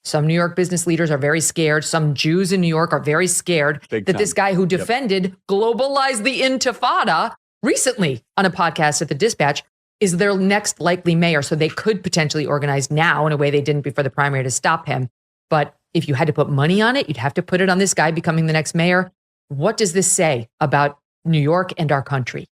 Some New York business leaders are very scared. Some Jews in New York are very scared that this guy who defended globalized the intifada recently on a podcast at the Dispatch is their next likely mayor. So they could potentially organize now in a way they didn't before the primary to stop him. But if you had to put money on it, you'd have to put it on this guy becoming the next mayor. What does this say about New York and our country?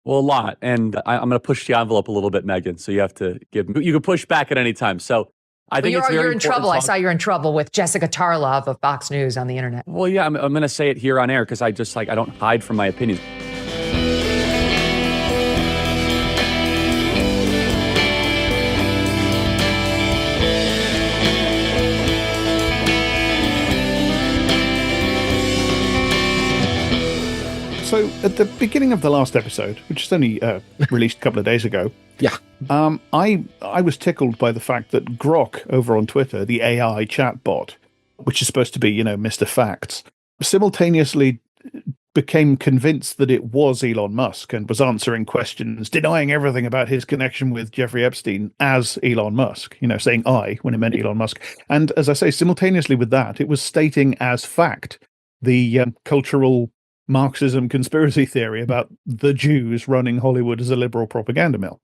Well, a lot. And I'm going to push the envelope a little bit, Megan. So you have to you can push back at any time. So I think you're in trouble. I saw you're in trouble with Jessica Tarlov of Fox News on the internet. Well, yeah, I'm going to say it here on air because I don't hide from my opinions. So at the beginning of the last episode, which is only released a couple of days ago, I was tickled by the fact that Grok over on Twitter, the AI chatbot, which is supposed to be, Mr. Facts, simultaneously became convinced that it was Elon Musk and was answering questions, denying everything about his connection with Jeffrey Epstein as Elon Musk, saying I when it meant Elon Musk. And as I say, simultaneously with that, it was stating as fact the cultural Marxism conspiracy theory about the Jews running Hollywood as a liberal propaganda mill.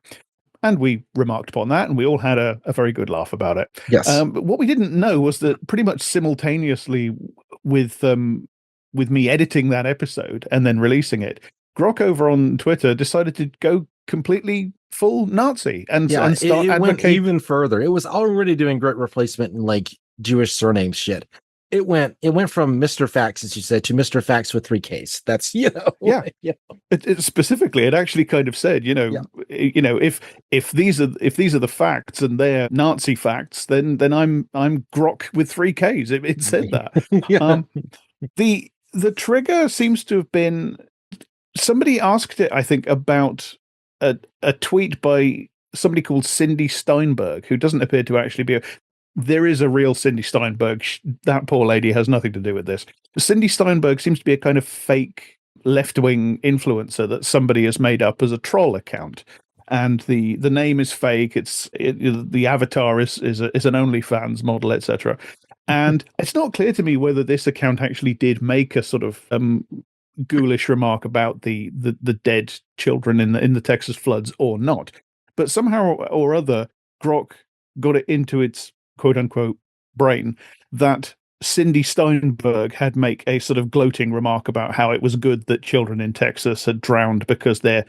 And we remarked upon that, and we all had a very good laugh about it. Yes. But what we didn't know was that pretty much simultaneously with me editing that episode and then releasing it, Grok over on Twitter decided to go completely full Nazi and start it went even further. It was already doing great replacement and like Jewish surname shit. It went from Mr. Facts, as you said, to Mr. Facts with 3 Ks. That's It specifically, it actually kind of said, if these are the facts and they're Nazi facts, then I'm Grok with 3 Ks. It said that. The trigger seems to have been somebody asked it, I think, about a tweet by somebody called Cindy Steinberg, who doesn't appear to actually be there is a real Cindy Steinberg. That poor lady has nothing to do with this. Cindy Steinberg seems to be a kind of fake left-wing influencer that somebody has made up as a troll account. And the name is fake. The avatar is an OnlyFans model, etc. And it's not clear to me whether this account actually did make a sort of ghoulish remark about the dead children in the Texas floods or not. But somehow or other, Grok got it into its quote-unquote brain that Cindy Steinberg had make a sort of gloating remark about how it was good that children in Texas had drowned because they're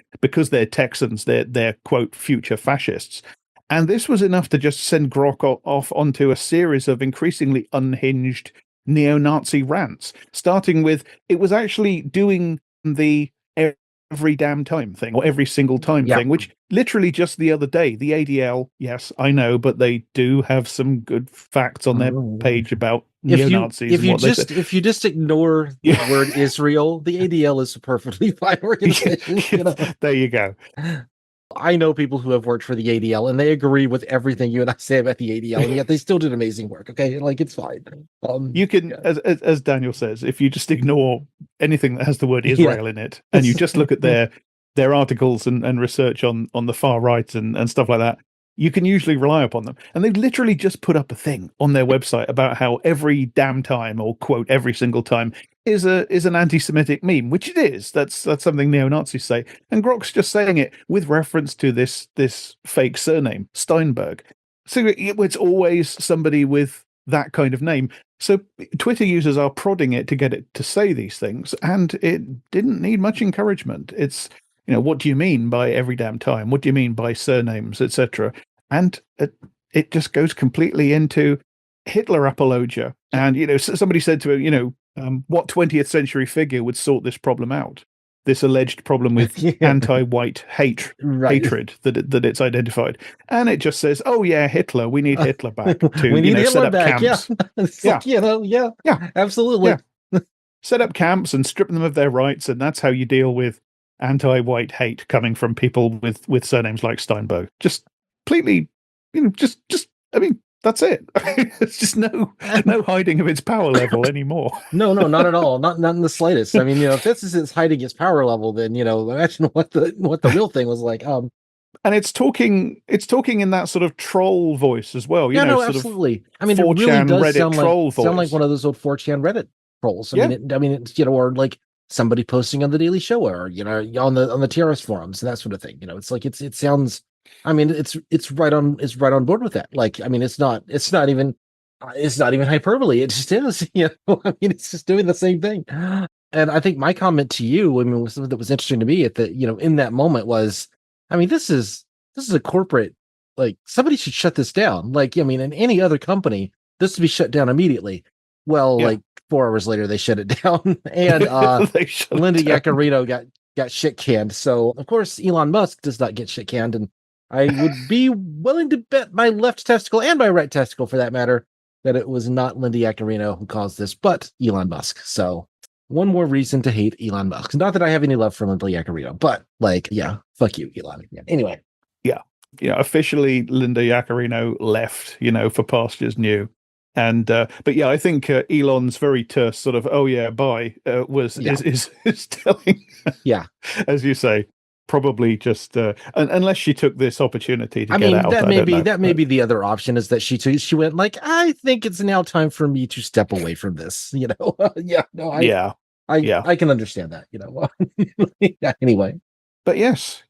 Texans, they're quote future fascists. And this was enough to just send Grok off onto a series of increasingly unhinged neo-Nazi rants, starting with it was actually doing the every damn time thing or every single time thing, which literally just the other day, the ADL, yes, I know, but they do have some good facts on their page about neo-Nazis. If you just ignore the word Israel, the ADL is a perfectly fine organization. There you go. I know people who have worked for the ADL and they agree with everything you and I say about the ADL, and yet they still did amazing work. Okay, like it's fine. You can, as Daniel says, if you just ignore anything that has the word Israel in it, and you just look at their articles and research on the far right and stuff like that, you can usually rely upon them. And they've literally just put up a thing on their website about how every damn time, or quote every single time, is an anti-Semitic meme, which it is. That's something neo-Nazis say. And Grok's just saying it with reference to this fake surname, Steinberg. So it's always somebody with that kind of name. So Twitter users are prodding it to get it to say these things, and it didn't need much encouragement. It's, what do you mean by every damn time? What do you mean by surnames, etc.? And it just goes completely into Hitler apologia. And, somebody said to him, what 20th century figure would sort this problem out? This alleged problem with anti-white hatred that it's identified. And it just says, oh yeah, Hitler, we need Hitler back to we need Hitler set up back. camps. Absolutely. Yeah. Set up camps and strip them of their rights, and that's how you deal with anti-white hate coming from people with surnames like Steinberg. Just completely, that's it. It's just no hiding of its power level anymore. No, not at all. Not in the slightest. I mean, if this is hiding its power level, then imagine what the real thing was like. And it's talking in that sort of troll voice as well. You know, sort absolutely. Of I mean, it 4chan really does Reddit troll voice. sound like one of those old 4chan Reddit trolls. I mean, it's, or like somebody posting on the Daily Show, or on the TRS forums and that sort of thing. It's like it sounds. I mean, it's right on board with that. Like, I mean, it's not even hyperbole. It just is. I mean, it's just doing the same thing. And I think my comment to you, I mean, was something that was interesting to me in that moment was, I mean, this is a corporate, like, somebody should shut this down. Like, I mean, in any other company, this would be shut down immediately. Well, like 4 hours later, they shut it down, and Linda Yaccarino got shit canned. So of course, Elon Musk does not get shit canned, and I would be willing to bet my left testicle and my right testicle, for that matter, that it was not Linda Yaccarino who caused this, but Elon Musk. So one more reason to hate Elon Musk. Not that I have any love for Linda Yaccarino, but like, yeah, fuck you, Elon. Yeah. Anyway. Yeah. Officially, Linda Yaccarino left, for pastures new. And but yeah, I think Elon's very terse sort of bye is telling, as you say, probably just unless she took this opportunity to get out. That may be the other option, is that she went like, I think it's now time for me to step away from this. I can understand that. Anyway, but yes,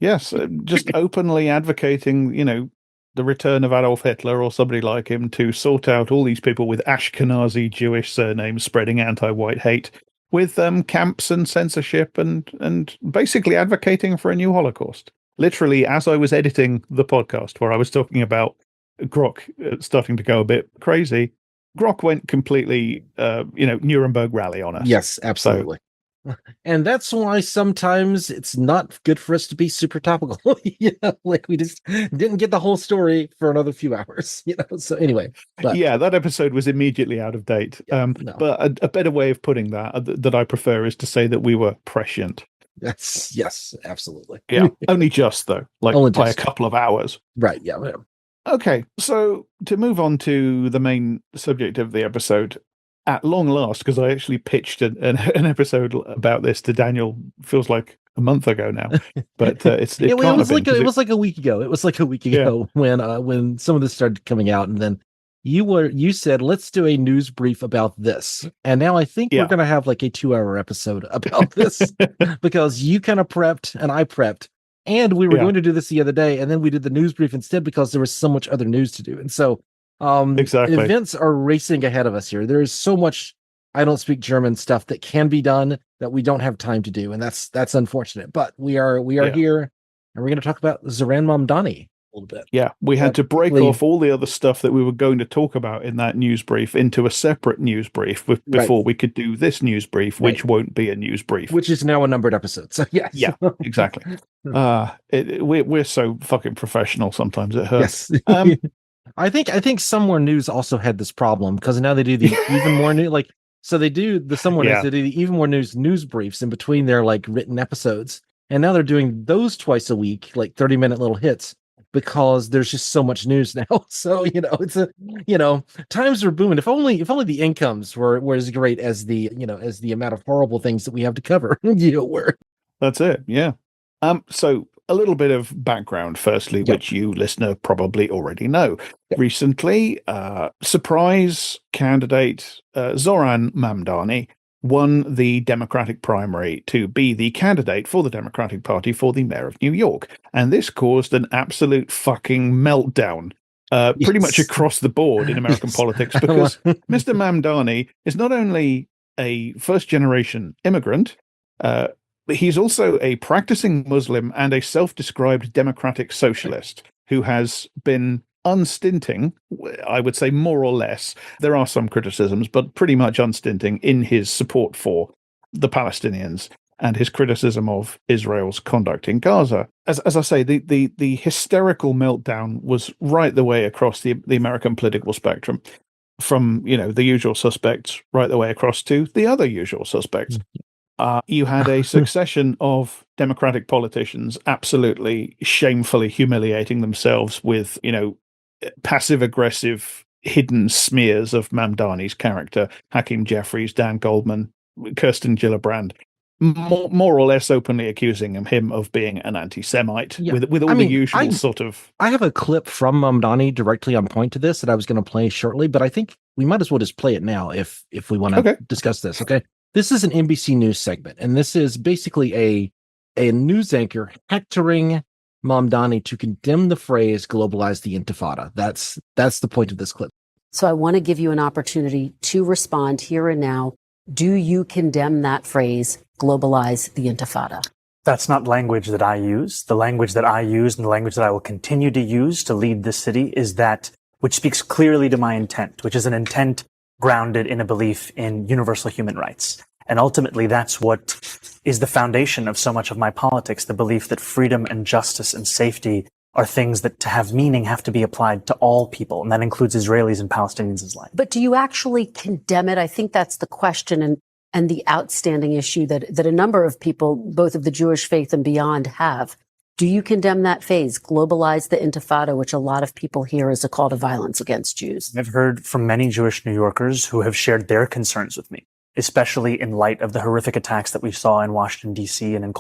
just openly advocating, the return of Adolf Hitler or somebody like him to sort out all these people with Ashkenazi Jewish surnames spreading anti-white hate with camps and censorship and basically advocating for a new Holocaust. Literally, as I was editing the podcast where I was talking about Grok starting to go a bit crazy, Grok went completely, Nuremberg rally on us. Yes, absolutely. And that's why sometimes it's not good for us to be super topical. Like we just didn't get the whole story for another few hours. So anyway, that episode was immediately out of date. But a better way of putting that I prefer is to say that we were prescient. Yes, absolutely. Yeah, only just though, like only by a couple of hours. Right. Yeah. Okay, so to move on to the main subject of the episode. At long last, because I actually pitched an episode about this to Daniel, feels like a month ago now, but it was like a week ago. It was like a week ago when some of this started coming out, and then you said, let's do a news brief about this, and now I think we're going to have like a 2-hour episode about this because you kind of prepped and I prepped, and we were going to do this the other day, and then we did the news brief instead because there was so much other news to do, and so. Exactly. Events are racing ahead of us here. There is so much I don't speak German stuff that can be done that we don't have time to do, and that's unfortunate. But we are here, and we're going to talk about Zoran Mamdani a little bit. Yeah, we had to break off all the other stuff that we were going to talk about in that news brief into a separate news brief before we could do this news brief, which won't be a news brief, which is now a numbered episode. So yes. Yeah, exactly. We're so fucking professional. Sometimes it hurts. Yes. I think Somewhere News also had this problem because now they do the even more new so they do the Somewhere News, they do the even more news briefs in between their like written episodes, and now they're doing those twice a week, like 30-minute little hits, because there's just so much news now. So it's times are booming. If only the incomes were as great as the as the amount of horrible things that we have to cover. That's it. Yeah. So a little bit of background, firstly, which you, listener, probably already know. Recently, surprise candidate Zoran Mamdani won the Democratic primary to be the candidate for the Democratic Party for the mayor of New York. And this caused an absolute fucking meltdown pretty much across the board in American politics, because Mr. Mamdani is not only a first-generation immigrant, but he's also a practicing Muslim and a self-described democratic socialist who has been unstinting, I would say more or less. There are some criticisms, but pretty much unstinting in his support for the Palestinians and his criticism of Israel's conduct in Gaza. As I say, the hysterical meltdown was right the way across the American political spectrum, from the usual suspects right the way across to the other usual suspects. You had a succession of Democratic politicians absolutely shamefully humiliating themselves with, passive-aggressive hidden smears of Mamdani's character, Hakeem Jeffries, Dan Goldman, Kirsten Gillibrand, more or less openly accusing him of being an anti-Semite with all the usual sort of. I have a clip from Mamdani directly on point to this that I was going to play shortly, but I think we might as well just play it now if we want to discuss this. Okay, this is an NBC News segment, and this is basically a news anchor hectoring Mamdani to condemn the phrase "globalize the Intifada." That's the point of this clip. So I want to give you an opportunity to respond here and now. Do you condemn that phrase, globalize the Intifada? That's not language that I use. The language that I use and the language that I will continue to use to lead this city is that which speaks clearly to my intent, which is an intent grounded in a belief in universal human rights. And ultimately, that's what is the foundation of so much of my politics, the belief that freedom and justice and safety are things that to have meaning have to be applied to all people. And that includes Israelis and Palestinians alike. But do you actually condemn it? I think that's the question and the outstanding issue that a number of people, both of the Jewish faith and beyond, have. Do you condemn that phase, globalize the Intifada, which a lot of people hear as a call to violence against Jews? I've heard from many Jewish New Yorkers who have shared their concerns with me, especially in light of the horrific attacks that we saw in Washington, D.C. and in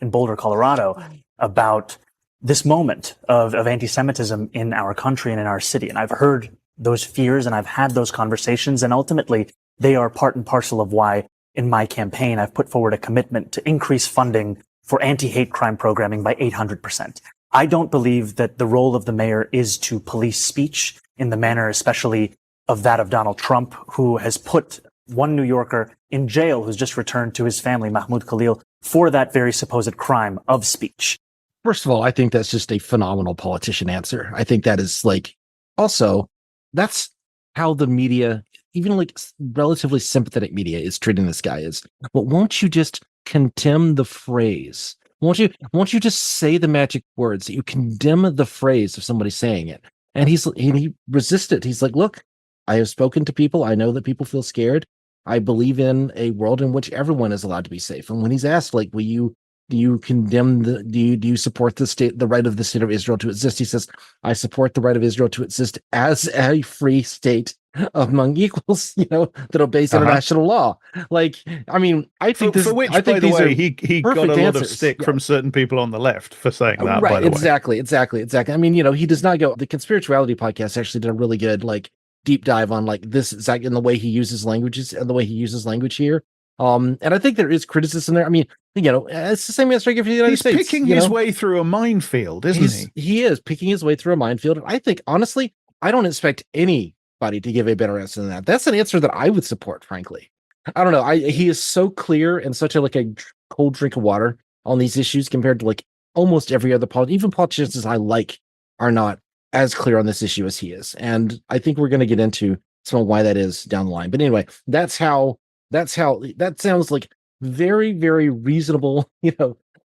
Boulder, Colorado, about this moment of anti-Semitism in our country and in our city. And I've heard those fears and I've had those conversations, and ultimately they are part and parcel of why in my campaign I've put forward a commitment to increase funding for anti-hate crime programming by 800%. I don't believe that the role of the mayor is to police speech in the manner especially of that of Donald Trump, who has put one New Yorker in jail who's just returned to his family, Mahmoud Khalil, for that very supposed crime of speech. First of all, I think that's just a phenomenal politician answer. I think that is also, that's how the media, even relatively sympathetic media, is treating this guy is, well, won't you just condemn the phrase? Won't you just say the magic words that you condemn the phrase of somebody saying it? And he resisted. He's like, look, I have spoken to people. I know that people feel scared. I believe in a world in which everyone is allowed to be safe. And when he's asked, do you condemn do you support the right of the state of Israel to exist? He says, I support the right of Israel to exist as a free state among equals, that obeys international law. I think for which, by the way, he got a lot of stick from certain people on the left for saying that. Right, by the exactly. I mean, he does not go. The Conspirituality podcast actually did a really good deep dive on this exactly in the way he uses languages and the way he uses language here. And I think there is criticism there. I mean, it's the same answer I give for the United States. He's picking his way through a minefield, isn't he? He is picking his way through a minefield. And I think, honestly, I don't expect anybody to give a better answer than that. That's an answer that I would support, frankly. I don't know. He is so clear and such a cold drink of water on these issues compared to almost every other politician. Even politicians I like are not as clear on this issue as he is. And I think we're going to get into some of why that is down the line. But anyway, that sounds like very, very reasonable,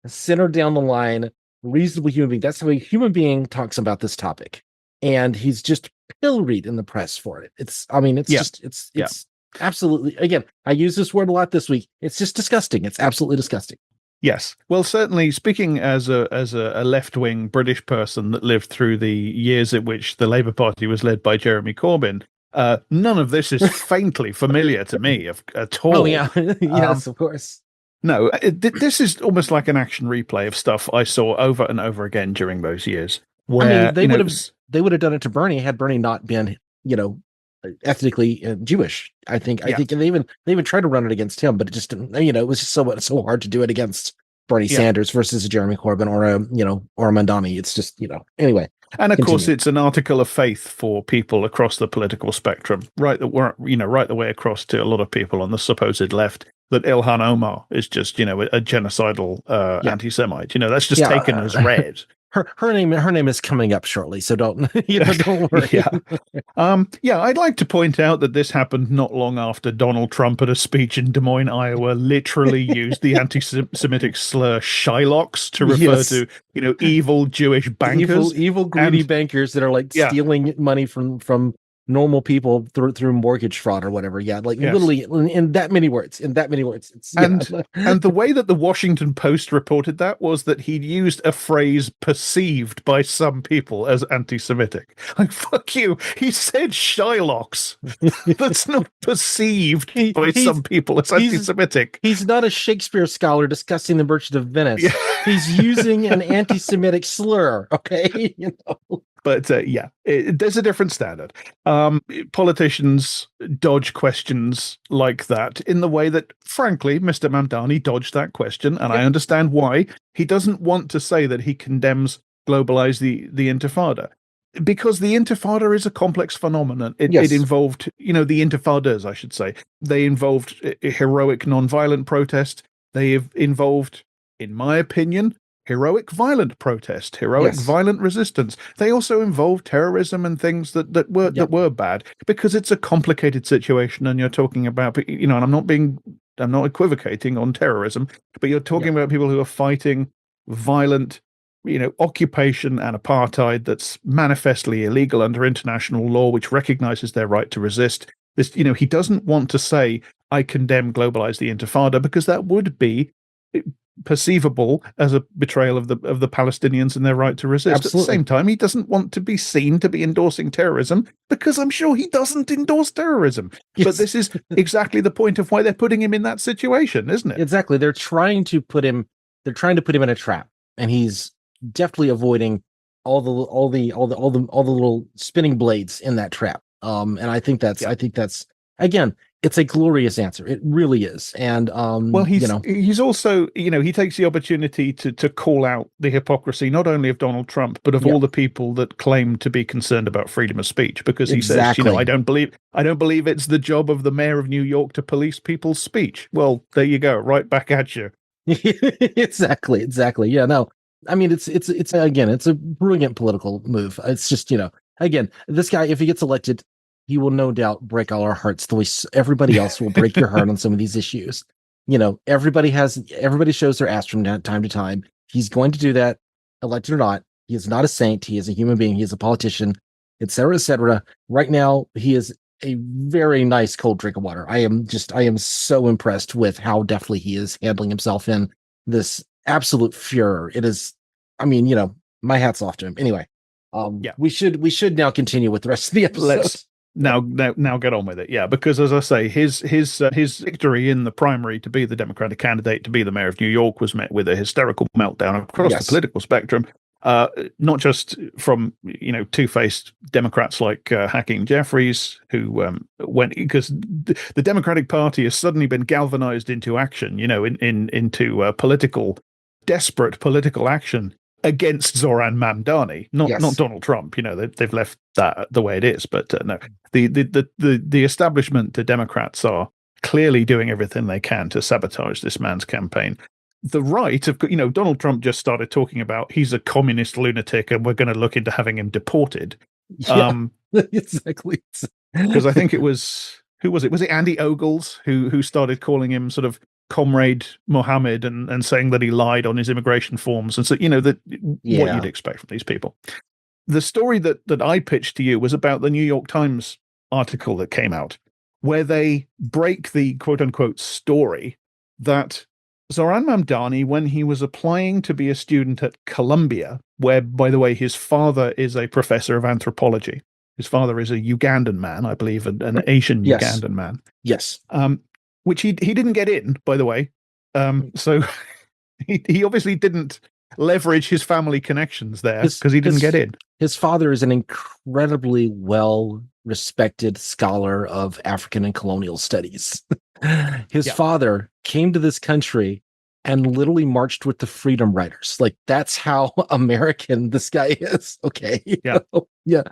center down the line, reasonable human being. That's how a human being talks about this topic. And he's just pilloried in the press for it. It's absolutely, again, I use this word a lot this week. It's just disgusting. It's absolutely disgusting. Yes. Well, certainly speaking as a left-wing British person that lived through the years in which the Labour Party was led by Jeremy Corbyn, none of this is faintly familiar to me at all. Oh, yeah. Yes, of course. No, this is almost like an action replay of stuff I saw over and over again during those years. Where, they would have done it to Bernie had Bernie not been, ethnically Jewish. I think they even tried to run it against him, but it just didn't. It was just so hard to do it against Bernie Sanders versus a Jeremy Corbyn or a Mamdani. It's just anyway. And of course, it's an article of faith for people across the political spectrum, right the way across to a lot of people on the supposed left. That Ilhan Omar is just a genocidal anti-Semite. That's just taken as read. Her name is coming up shortly, so don't worry. I'd like to point out that this happened not long after Donald Trump at a speech in Des Moines, Iowa, literally used the anti-Semitic slur Shylocks to refer to evil Jewish bankers, evil greedy bankers that are stealing money from normal people through mortgage fraud or whatever. Yeah, like literally in that many words. In that many words. And the way that the Washington Post reported that was that he'd used a phrase perceived by some people as anti-Semitic. Like, fuck you. He said Shylocks. That's not perceived by some people as anti-Semitic. He's not a Shakespeare scholar discussing the Merchant of Venice. Yeah. He's using an anti-Semitic slur. Okay, But there's a different standard. Politicians dodge questions like that in the way that, frankly, Mr. Mamdani dodged that question, and I understand why. He doesn't want to say that he condemns globalize the Intifada, because the Intifada is a complex phenomenon. It involved, the Intifadas, I should say. They involved heroic nonviolent protest. They have involved, in my opinion, heroic violent protest, heroic violent resistance. They also involve terrorism and things that were bad, because it's a complicated situation. And you're talking about, and I'm not equivocating on terrorism, but you're talking about people who are fighting violent, occupation and apartheid that's manifestly illegal under international law, which recognizes their right to resist. This, he doesn't want to say, I condemn globalize the Intifada, because that would be perceivable as a betrayal of the Palestinians and their right to resist. Absolutely. At the same time, he doesn't want to be seen to be endorsing terrorism, because I'm sure he doesn't endorse terrorism. Yes. But this is exactly the point of why they're putting him in that situation, isn't it? Exactly. They're trying to put him in a trap, and he's definitely avoiding all the little spinning blades in that trap. And I think that's again, it's a glorious answer. It really is. And he's also, he takes the opportunity to call out the hypocrisy not only of Donald Trump, but of all the people that claim to be concerned about freedom of speech, because he says, I don't believe it's the job of the mayor of New York to police people's speech. Well, there you go, right back at you. Exactly. Yeah, no. I mean, it's a brilliant political move. It's just, again, this guy, if he gets elected, he will no doubt break all our hearts the way everybody else will break your heart on some of these issues. Everybody shows their ass from time to time. He's going to do that, elected or not. He is not a saint. He is a human being. He is a politician, et cetera, et cetera. Right now, he is a very nice cold drink of water. I am so impressed with how deftly he is handling himself in this absolute furor. It is, my hat's off to him. Anyway, we should now continue with the rest of the episode. Let's now get on with it. Yeah, because as I say, his victory in the primary to be the Democratic candidate to be the mayor of New York was met with a hysterical meltdown across the political spectrum. Not just from two-faced Democrats like Hakeem Jeffries, who went, because the Democratic Party has suddenly been galvanized into action, into desperate political action against Zoran Mamdani, not Donald Trump. They've left that the way it is. But no, the establishment, the Democrats are clearly doing everything they can to sabotage this man's campaign. The right of, Donald Trump just started talking about he's a communist lunatic and we're going to look into having him deported. Exactly. Because I think it was, who was it? Was it Andy Ogles who started calling him sort of Comrade Mohammed and saying that he lied on his immigration forms, and so what you'd expect from these people. The story that I pitched to you was about the New York Times article that came out, where they break the quote unquote story that Zoran Mamdani, when he was applying to be a student at Columbia, where, by the way, his father is a professor of anthropology. His father is a Ugandan man, I believe, an Asian Ugandan man. Yes. Which he didn't get in, by the way. So he obviously didn't leverage his family connections there because he didn't get in. His father is an incredibly well-respected scholar of African and colonial studies. His father came to this country and literally marched with the Freedom Riders. Like, that's how American this guy is. Okay. Yeah. Yeah.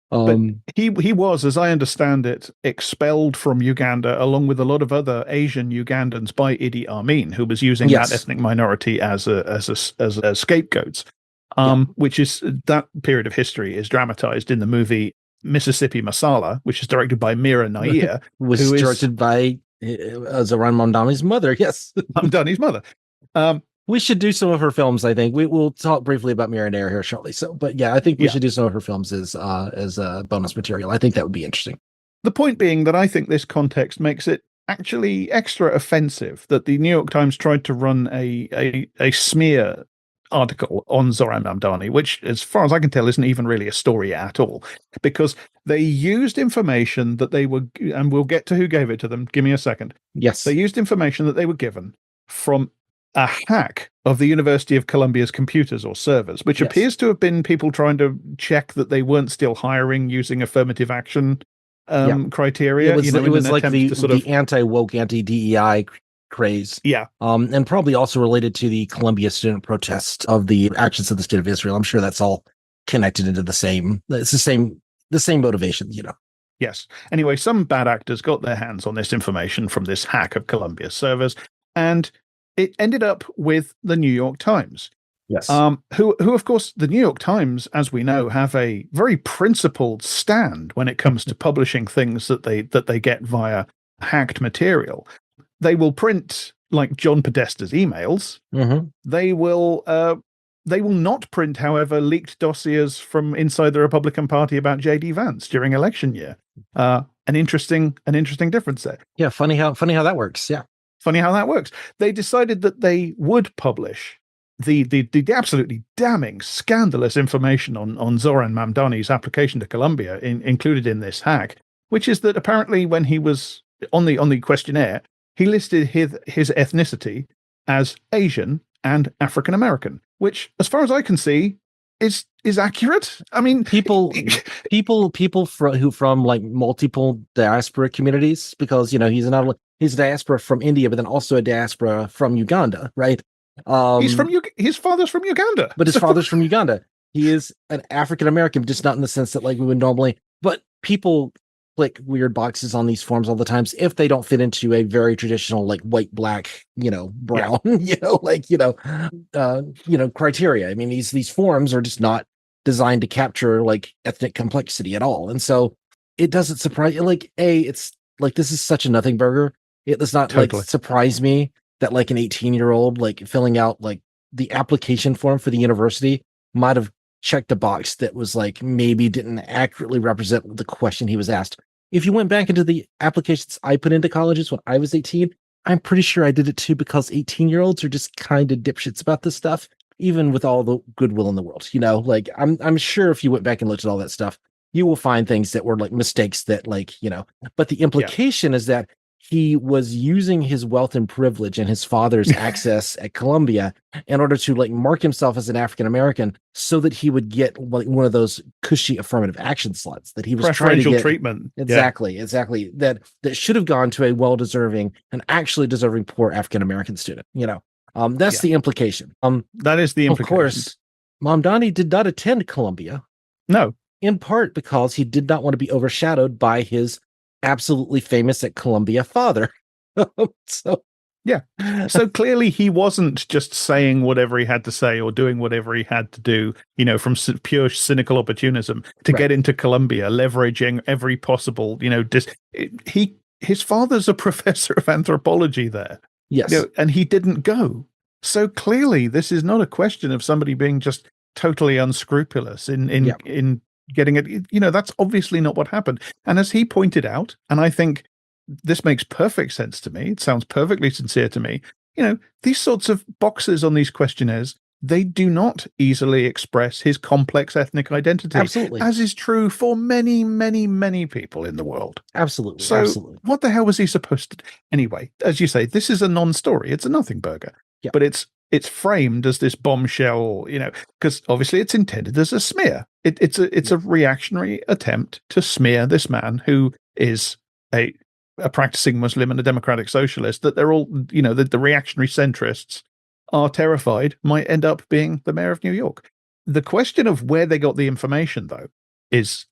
But he was, as I understand it, expelled from Uganda along with a lot of other Asian Ugandans by Idi Amin, who was using that ethnic minority as scapegoats. Which is, that period of history is dramatized in the movie Mississippi Masala, which is directed by Mira Nair, was directed by Zoran Mamdani's mother. Yes, Mamdani's mother. We should do some of her films. I think we'll talk briefly about Marinere here shortly. So, but yeah, I think we should do some of her films as bonus material. I think that would be interesting. The point being that I think this context makes it actually extra offensive that the New York Times tried to run a smear article on Zoran Mamdani, which, as far as I can tell, isn't even really a story at all, because they used information that they were, and we'll get to who gave it to them. Give me a second. Yes. They used information that they were given from a hack of the University of Columbia's computers or servers, which appears to have been people trying to check that they weren't still hiring using affirmative action criteria. It was like the anti-woke, anti-DEI craze. Yeah. And probably also related to the Columbia student protest of the actions of the state of Israel. I'm sure that's all connected into the same motivation, Yes. Anyway, some bad actors got their hands on this information from this hack of Columbia's servers, and it ended up with the New York Times. Yes. Who of course, the New York Times, as we know, have a very principled stand when it comes to publishing things that they get via hacked material. They will print, like John Podesta's emails. Mm-hmm. They will not print, however, leaked dossiers from inside the Republican Party about J.D. Vance during election year. An interesting difference there. Yeah, funny how that works. Yeah. Funny how that works. They decided that they would publish the absolutely damning, scandalous information on Zoran Mamdani's application to Columbia included in this hack, which is that apparently when he was on the questionnaire, he listed his ethnicity as Asian and African American, which, as far as I can see, is accurate. I mean, people from like multiple diaspora communities, because he's a diaspora from India, but then also a diaspora from Uganda, right? His father's from Uganda, but his father's from Uganda. He is an African American, just not in the sense that like we would normally. But people click weird boxes on these forms all the times if they don't fit into a very traditional like white, black, brown, criteria. I mean, these forms are just not designed to capture like ethnic complexity at all, and so it doesn't surprise. Like, it's like this is such a nothing burger. It does not like surprise me that like an 18-year-old like filling out like the application form for the university might have checked a box that was like maybe didn't accurately represent the question he was asked. If you went back into the applications I put into colleges when I was 18, I'm pretty sure I did it too, because 18-year-olds are just kind of dipshits about this stuff, even with all the goodwill in the world. Like I'm sure if you went back and looked at all that stuff, you will find things that were like mistakes that like, but the implication is that he was using his wealth and privilege and his father's access at Columbia in order to like mark himself as an African American so that he would get like one of those cushy affirmative action slots that he was trying to get. Treatment. Exactly. That should have gone to a well-deserving and actually deserving poor African American student. That's the implication. That is the implication. Of course, Mamdani did not attend Columbia. No. In part because he did not want to be overshadowed by his absolutely famous at Columbia father. So clearly he wasn't just saying whatever he had to say or doing whatever he had to do, from pure cynical opportunism to get into Columbia, leveraging every possible, his father's a professor of anthropology there. Yes. And he didn't go. So clearly this is not a question of somebody being just totally unscrupulous in getting it. That's obviously not what happened. And as he pointed out, and I think this makes perfect sense to me, it sounds perfectly sincere to me, these sorts of boxes on these questionnaires, they do not easily express his complex ethnic identity. Absolutely. As is true for many, many, many people in the world. Absolutely. So absolutely. What the hell was he supposed to do? Anyway, as you say, this is a non-story. It's a nothing burger. Yeah. But it's framed as this bombshell, because obviously it's intended as a smear. It's a reactionary attempt to smear this man who is a practicing Muslim and a democratic socialist, that they're all, the reactionary centrists are terrified might end up being the mayor of New York. The question of where they got the information, though, is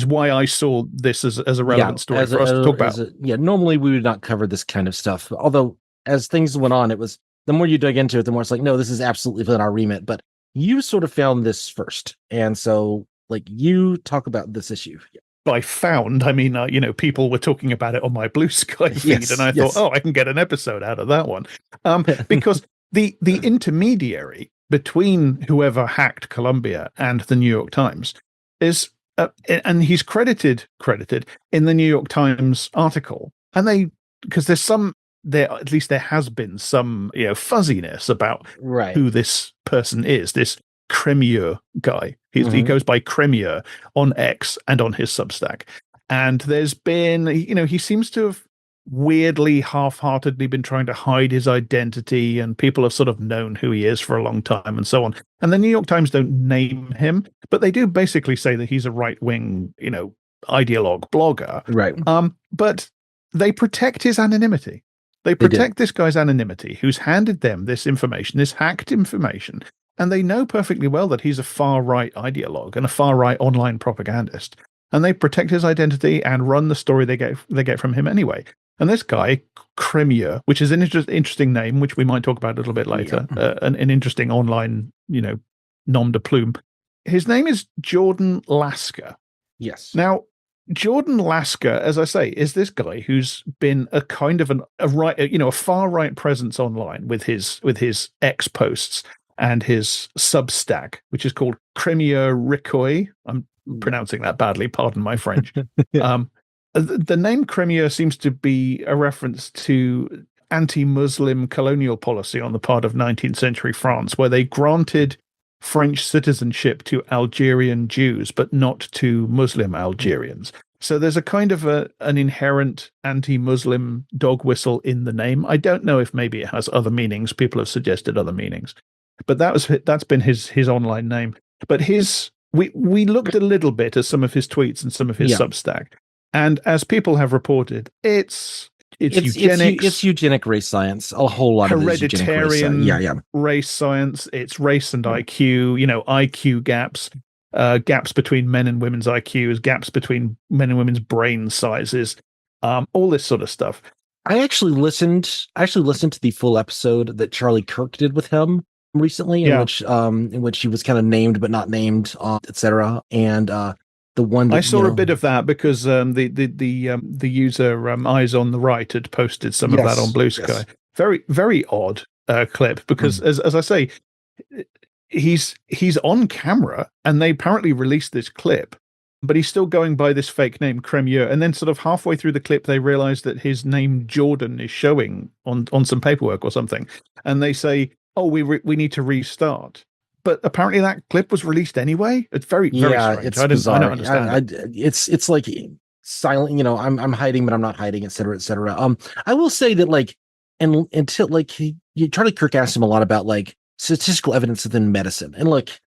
why I saw this as a relevant story for us to talk about. Normally we would not cover this kind of stuff. Although as things went on, it was, the more you dug into it, the more it's like, no, this is absolutely within our remit. But you sort of found this first. And so like you talk about this issue. Yeah. By found, I mean, people were talking about it on my Bluesky feed, and I thought, I can get an episode out of that one. Because the intermediary between whoever hacked Columbia and the New York Times is, and he's credited in the New York Times article, and because at least there has been some fuzziness about who this person is, this Cremieux guy. He goes by Cremieux on X and on his Substack, and there's been he seems to have weirdly half-heartedly been trying to hide his identity, and people have sort of known who he is for a long time and so on. And the New York Times don't name him, but they do basically say that he's a right-wing ideologue blogger, right? But they protect his anonymity. They protect this guy's anonymity, who's handed them this information, this hacked information, and they know perfectly well that he's a far-right ideologue and a far-right online propagandist, and they protect his identity and run the story they get from him anyway. And this guy, Cremieux, which is an interesting name, which we might talk about a little bit later, an interesting online, nom de plume. His name is Jordan Lasker. Yes. Now, Jordan Lasker, as I say, is this guy who's been a kind of a far right presence online with his X posts and his Substack, which is called Cremieux Ricoy. I'm pronouncing that badly. Pardon my French. The name Cremieux seems to be a reference to anti-Muslim colonial policy on the part of 19th century France, where they granted French citizenship to Algerian Jews, but not to Muslim Algerians. So there's a kind of an inherent anti-Muslim dog whistle in the name. I don't know if maybe it has other meanings. People have suggested other meanings, but that's been his online name. But we looked a little bit at some of his tweets and some of his Substack, and as people have reported, it's eugenics, it's eugenic race science. A whole lot of hereditarian race science. It's race and IQ. IQ gaps, gaps between men and women's IQs, gaps between men and women's brain sizes, all this sort of stuff. I actually listened to the full episode that Charlie Kirk did with him recently, in which he was kind of named but not named, etc. And the one that, I saw a bit of that because the user Eyes on the Right had posted some of that on Bluesky. Yes. Very, very odd clip because as I say, he's on camera and they apparently released this clip, but he's still going by this fake name Cremieux. And then sort of halfway through the clip, they realize that his name Jordan is showing on some paperwork or something, and they say, "Oh, we need to restart." But apparently that clip was released anyway. It's very strange. It's bizarre. I don't understand. It's like silent. I'm hiding, but I'm not hiding, etc., etc. I will say that until Charlie Kirk asked him a lot about statistical evidence within medicine, and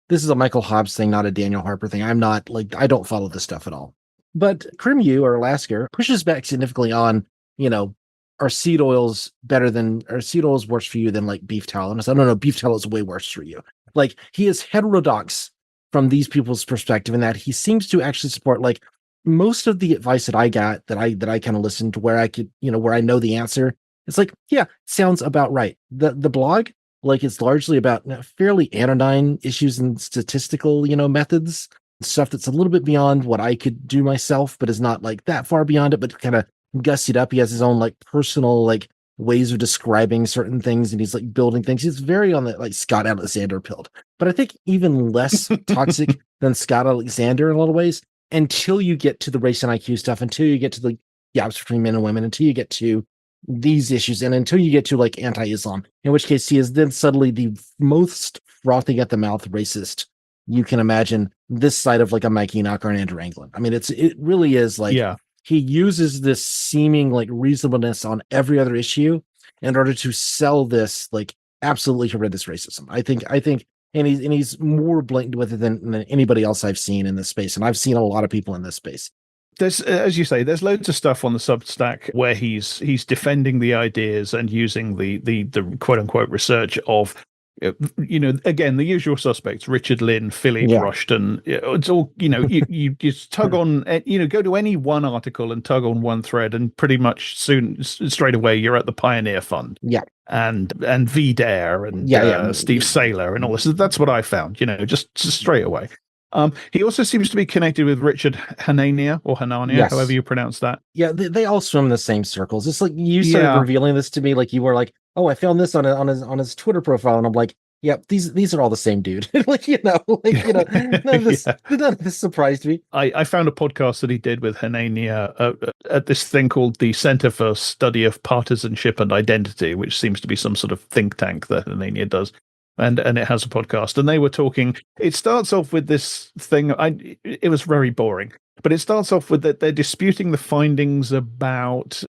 this is a Michael Hobbs thing, not a Daniel Harper thing. I'm not I don't follow this stuff at all. But Cremieux or Lasker pushes back significantly on are seed oils worse for you than beef tallow? And I said, no, beef tallow is way worse for you. He is heterodox from these people's perspective in that he seems to actually support most of the advice that I got that I kind of listened to where I could, where I know the answer. It's sounds about right. The blog, it's largely about fairly anodyne issues and statistical, methods, stuff that's a little bit beyond what I could do myself, but is not that far beyond it, but kind of gussied up. He has his own personal ways of describing certain things, and he's building things. He's very on the Scott Alexander pilled, but I think even less toxic than Scott Alexander in a lot of ways, until you get to the race and IQ stuff, until you get to the gaps between men and women, until you get to these issues, and until you get to anti-Islam, in which case he is then suddenly the most frothing at the mouth racist you can imagine this side of a Mike Enoch or an Andrew Anglin. I mean, it really is he uses this seeming reasonableness on every other issue in order to sell this absolutely horrendous racism. I think, and he's more blatant with it than anybody else I've seen in this space, and I've seen a lot of people in this space. There's, as you say, there's loads of stuff on the Substack where he's defending the ideas and using the quote unquote research of. Again, the usual suspects: Richard Lynn, Philippe Rushton. It's all you just tug on. Go to any one article and tug on one thread, and pretty much straight away you're at the Pioneer Fund. Yeah, and VDare and Steve Saylor and all this. That's what I found. Just straight away. He also seems to be connected with Richard Hanania or Hanania, however you pronounce that. Yeah, they all swim in the same circles. It's you started revealing this to me, you were oh, I found this on his Twitter profile, and I'm like, yep, these are all the same dude. Like, none of this surprised me. I found a podcast that he did with Hanania at this thing called the Center for Study of Partisanship and Identity, which seems to be some sort of think tank that Hanania does. And it has a podcast, and they were talking. It starts off with this thing. It was very boring, but it starts off with that they're disputing the findings about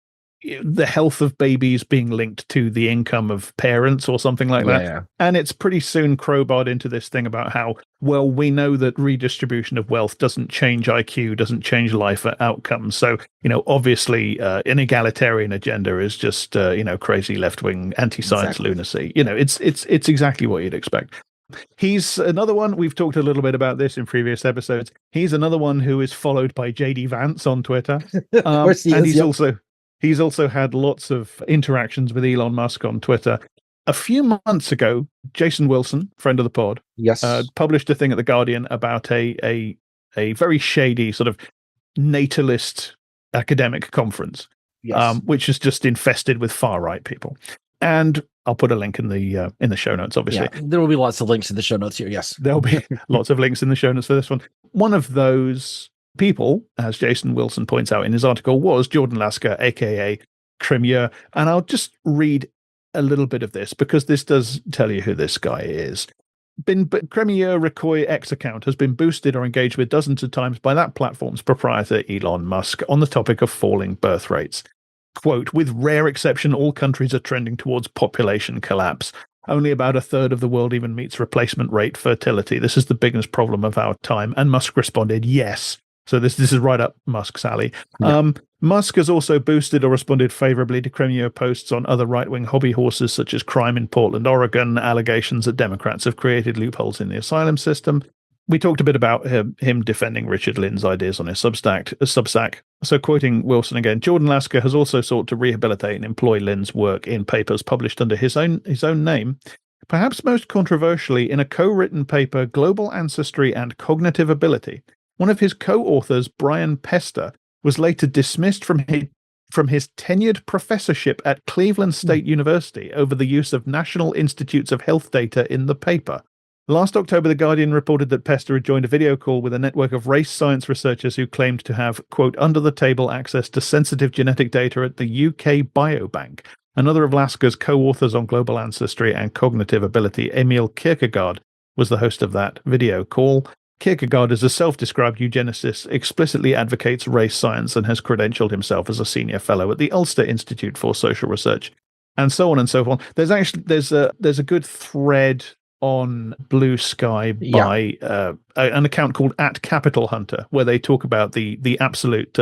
the health of babies being linked to the income of parents or something like that. Yeah. And it's pretty soon crowbarred into this thing about how, well, we know that redistribution of wealth doesn't change IQ, doesn't change life outcomes. So, obviously an egalitarian agenda is just, crazy left-wing anti-science lunacy. It's exactly what you'd expect. He's another one. We've talked a little bit about this in previous episodes. He's another one who is followed by JD Vance on Twitter. Of course he is, He's also had lots of interactions with Elon Musk on Twitter. A few months ago, Jason Wilson, friend of the pod, yes, published a thing at The Guardian about a very shady sort of natalist academic conference, which is just infested with far-right people. And I'll put a link in the show notes, obviously. Yeah, there will be lots of links in the show notes here, yes. There'll be lots of links in the show notes for this one. One of those people, as Jason Wilson points out in his article, was Jordan Lasker, aka Cremieux. And I'll just read a little bit of this because this does tell you who this guy is. Cremieux Recoy X account has been boosted or engaged with dozens of times by that platform's proprietor Elon Musk on the topic of falling birth rates. Quote, with rare exception, all countries are trending towards population collapse. Only about a third of the world even meets replacement rate fertility. This is the biggest problem of our time. And Musk responded, yes. So this is right up Musk's alley. Yeah. Musk has also boosted or responded favorably to Cremieux posts on other right-wing hobby horses, such as crime in Portland, Oregon, allegations that Democrats have created loopholes in the asylum system. We talked a bit about him defending Richard Lynn's ideas on his Substack. So quoting Wilson again, Jordan Lasker has also sought to rehabilitate and employ Lynn's work in papers published under his own name. Perhaps most controversially, in a co-written paper, Global Ancestry and Cognitive Ability. One of his co-authors, Brian Pester, was later dismissed from his tenured professorship at Cleveland State University over the use of National Institutes of Health data in the paper. Last October, The Guardian reported that Pester had joined a video call with a network of race science researchers who claimed to have, quote, under-the-table access to sensitive genetic data at the UK Biobank. Another of Lasker's co-authors on global ancestry and cognitive ability, Emil Kierkegaard, was the host of that video call. Kierkegaard is a self-described eugenicist, explicitly advocates race science, and has credentialed himself as a senior fellow at the Ulster Institute for Social Research, and so on and so on. There's a good thread on Bluesky by an account called @CapitalHunter, where they talk about the absolute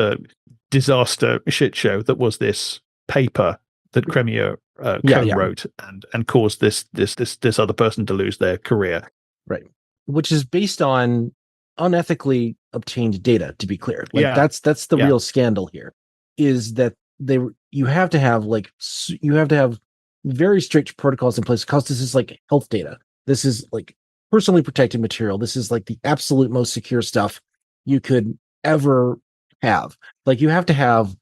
disaster shit show that was this paper that Cremieux co-wrote and caused this other person to lose their career. Right. Which is based on unethically obtained data, to be clear. That's the real scandal here, is that you have to have very strict protocols in place because this is like health data. This is like personally protected material. This is like the absolute most secure stuff you could ever have. Like, you have to have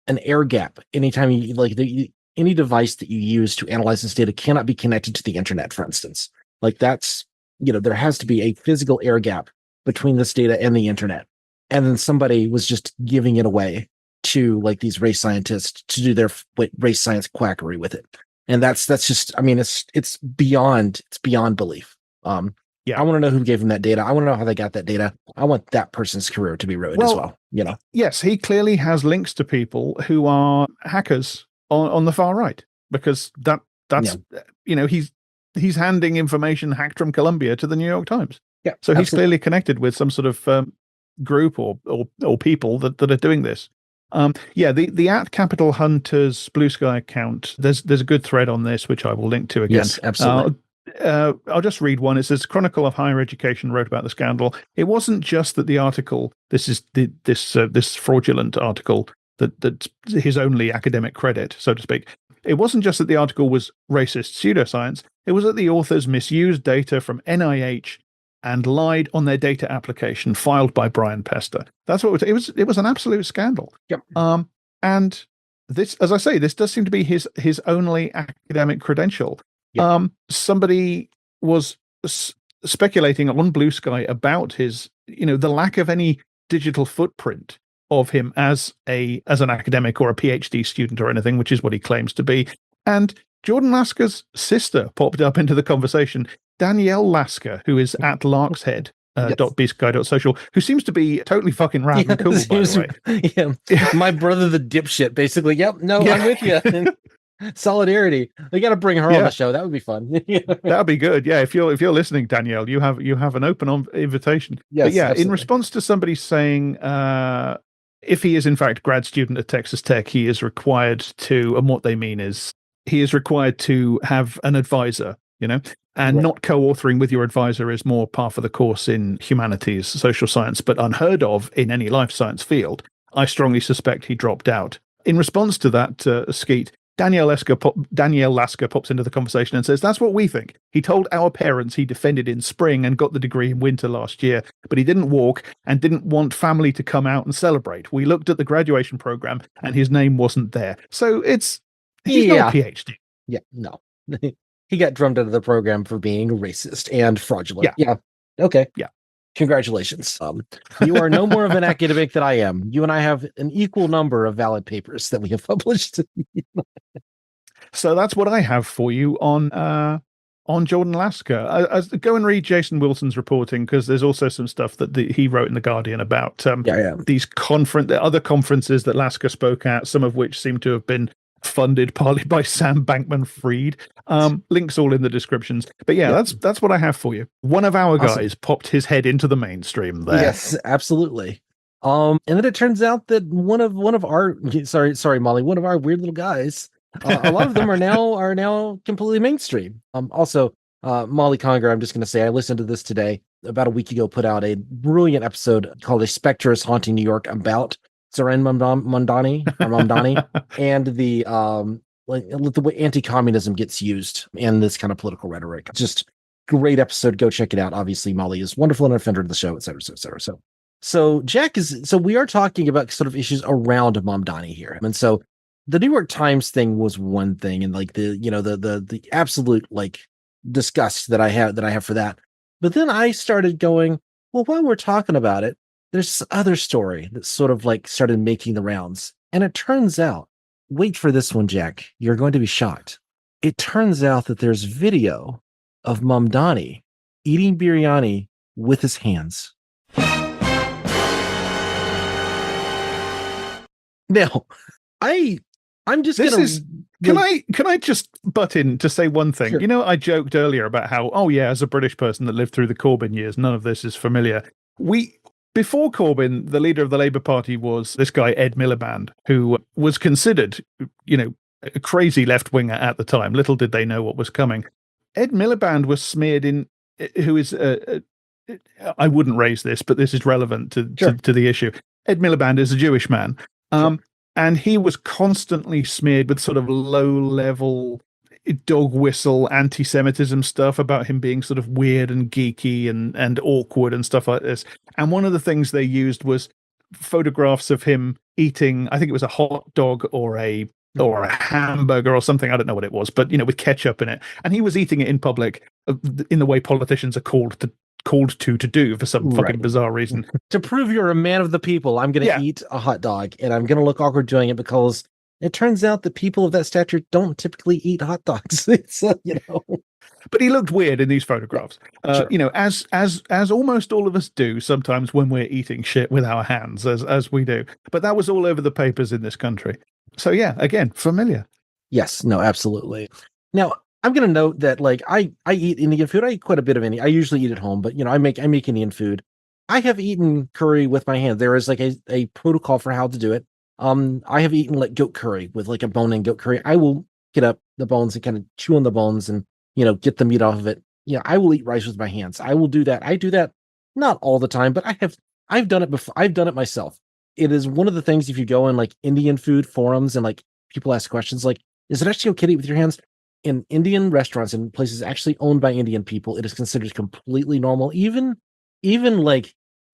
an air gap anytime you any device that you use to analyze this data cannot be connected to the internet, for instance. Like, that's, there has to be a physical air gap between this data and the internet. And then somebody was just giving it away to like these race scientists to do their race science quackery with it. And that's just, I mean, it's beyond belief. I want to know who gave them that data. I want to know how they got that data. I want that person's career to be ruined as well. Yes, he clearly has links to people who are hackers on the far right, because that's he's handing information hacked from Columbia to the New York Times. Yeah, so he's clearly connected with some sort of group or people that are doing this. The @CapitalHunters Bluesky account. There's a good thread on this which I will link to again. Yes, absolutely. I'll just read one. It says, Chronicle of Higher Education wrote about the scandal. It wasn't just that the article, this is this fraudulent article that's his only academic credit, so to speak. It wasn't just that the article was racist pseudoscience. It was that the authors misused data from NIH and lied on their data application filed by Brian Pester. That's what it was. It was an absolute scandal. Yep. And this, as I say, this does seem to be his only academic credential. Yeah. Somebody was speculating on Bluesky about his, the lack of any digital footprint of him as an academic or a PhD student or anything, which is what he claims to be. And Jordan Lasker's sister popped up into the conversation, Danielle Lasker, who is at Larkshead. Yes. .beastguy.social, who seems to be totally fucking rad and cool, by the way. Yeah. My brother, the dipshit, basically. Yep. No, I'm with you. Solidarity. They got to bring her on the show. That would be fun. That would be good. Yeah. If you're listening, Danielle, you have an open invitation. Yes. But yeah. Absolutely. In response to somebody saying, if he is in fact grad student at Texas Tech, he is required to, and what they mean is he is required to have an advisor, and not co-authoring with your advisor is more par for the course in humanities, social science, but unheard of in any life science field. I strongly suspect he dropped out. In response to that, Skeet, Danielle Lasker pops into the conversation and says, that's what we think. He told our parents he defended in spring and got the degree in winter last year, but he didn't walk and didn't want family to come out and celebrate. We looked at the graduation program and his name wasn't there. So he's not a PhD. Yeah, no. He got drummed out of the program for being racist and fraudulent. Yeah. Okay. Yeah. Congratulations. You are no more of an academic than I am. You and I have an equal number of valid papers that we have published. So that's what I have for you on Jordan Lasker. Go and read Jason Wilson's reporting, because there's also some stuff that he wrote in The Guardian about these other conferences that Lasker spoke at, some of which seem to have been funded partly by Sam Bankman-Fried. Links all in the descriptions. But that's what I have for you. One of our guys popped his head into the mainstream there. Yes, absolutely. And then it turns out that one of our sorry Molly, one of our weird little guys, a lot of them are now completely mainstream. Also, Molly Conger, I'm just going to say, I listened to this today, about a week ago, put out a brilliant episode called "A Spectre is Haunting New York" about Zoran Mamdani and the way anti-communism gets used in this kind of political rhetoric. Just great episode. Go check it out. Obviously, Molly is wonderful and a friend of the show, et cetera, et cetera. So Jack we are talking about sort of issues around Mamdani here. And so the New York Times thing was one thing, and like the absolute disgust that I have for that. But then I started going, well, while we're talking about it, there's this other story that sort of started making the rounds. And it turns out, wait for this one, Jack, you're going to be shocked. It turns out that there's video of Mamdani eating biryani with his hands. Now, I'm just Can I just butt in to say one thing? Sure. I joked earlier about how, as a British person that lived through the Corbyn years, none of this is familiar. Before Corbyn, the leader of the Labour Party was this guy, Ed Miliband, who was considered, a crazy left-winger at the time. Little did they know what was coming. Ed Miliband was smeared in, who is, I wouldn't raise this, but this is relevant to the issue. Ed Miliband is a Jewish man. And he was constantly smeared with sort of low-level dog whistle anti-Semitism stuff about him being sort of weird and geeky and awkward and stuff like this. And one of the things they used was photographs of him eating, I think it was a hot dog or a hamburger or something. I don't know what it was, but with ketchup in it. And he was eating it in public in the way politicians are called to do for some fucking bizarre reason. To prove you're a man of the people, I'm going to eat a hot dog, and I'm going to look awkward doing it because it turns out that people of that stature don't typically eat hot dogs. But he looked weird in these photographs. As almost all of us do sometimes when we're eating shit with our hands, as we do. But that was all over the papers in this country. So yeah, again, familiar. Yes, no, absolutely. Now, I'm going to note that I eat Indian food. I eat quite a bit of Indian. I usually eat at home, but I make Indian food. I have eaten curry with my hand. There is a protocol for how to do it. I have eaten goat curry with a bone-in goat curry. I will get up the bones and kind of chew on the bones and get the meat off of it. I will eat rice with my hands. I will do that. I do that not all the time, but I've done it before. I've done it myself. It is one of the things, if you go in Indian food forums and people ask questions is it actually okay to eat with your hands? In Indian restaurants and places actually owned by Indian people, it is considered completely normal. Even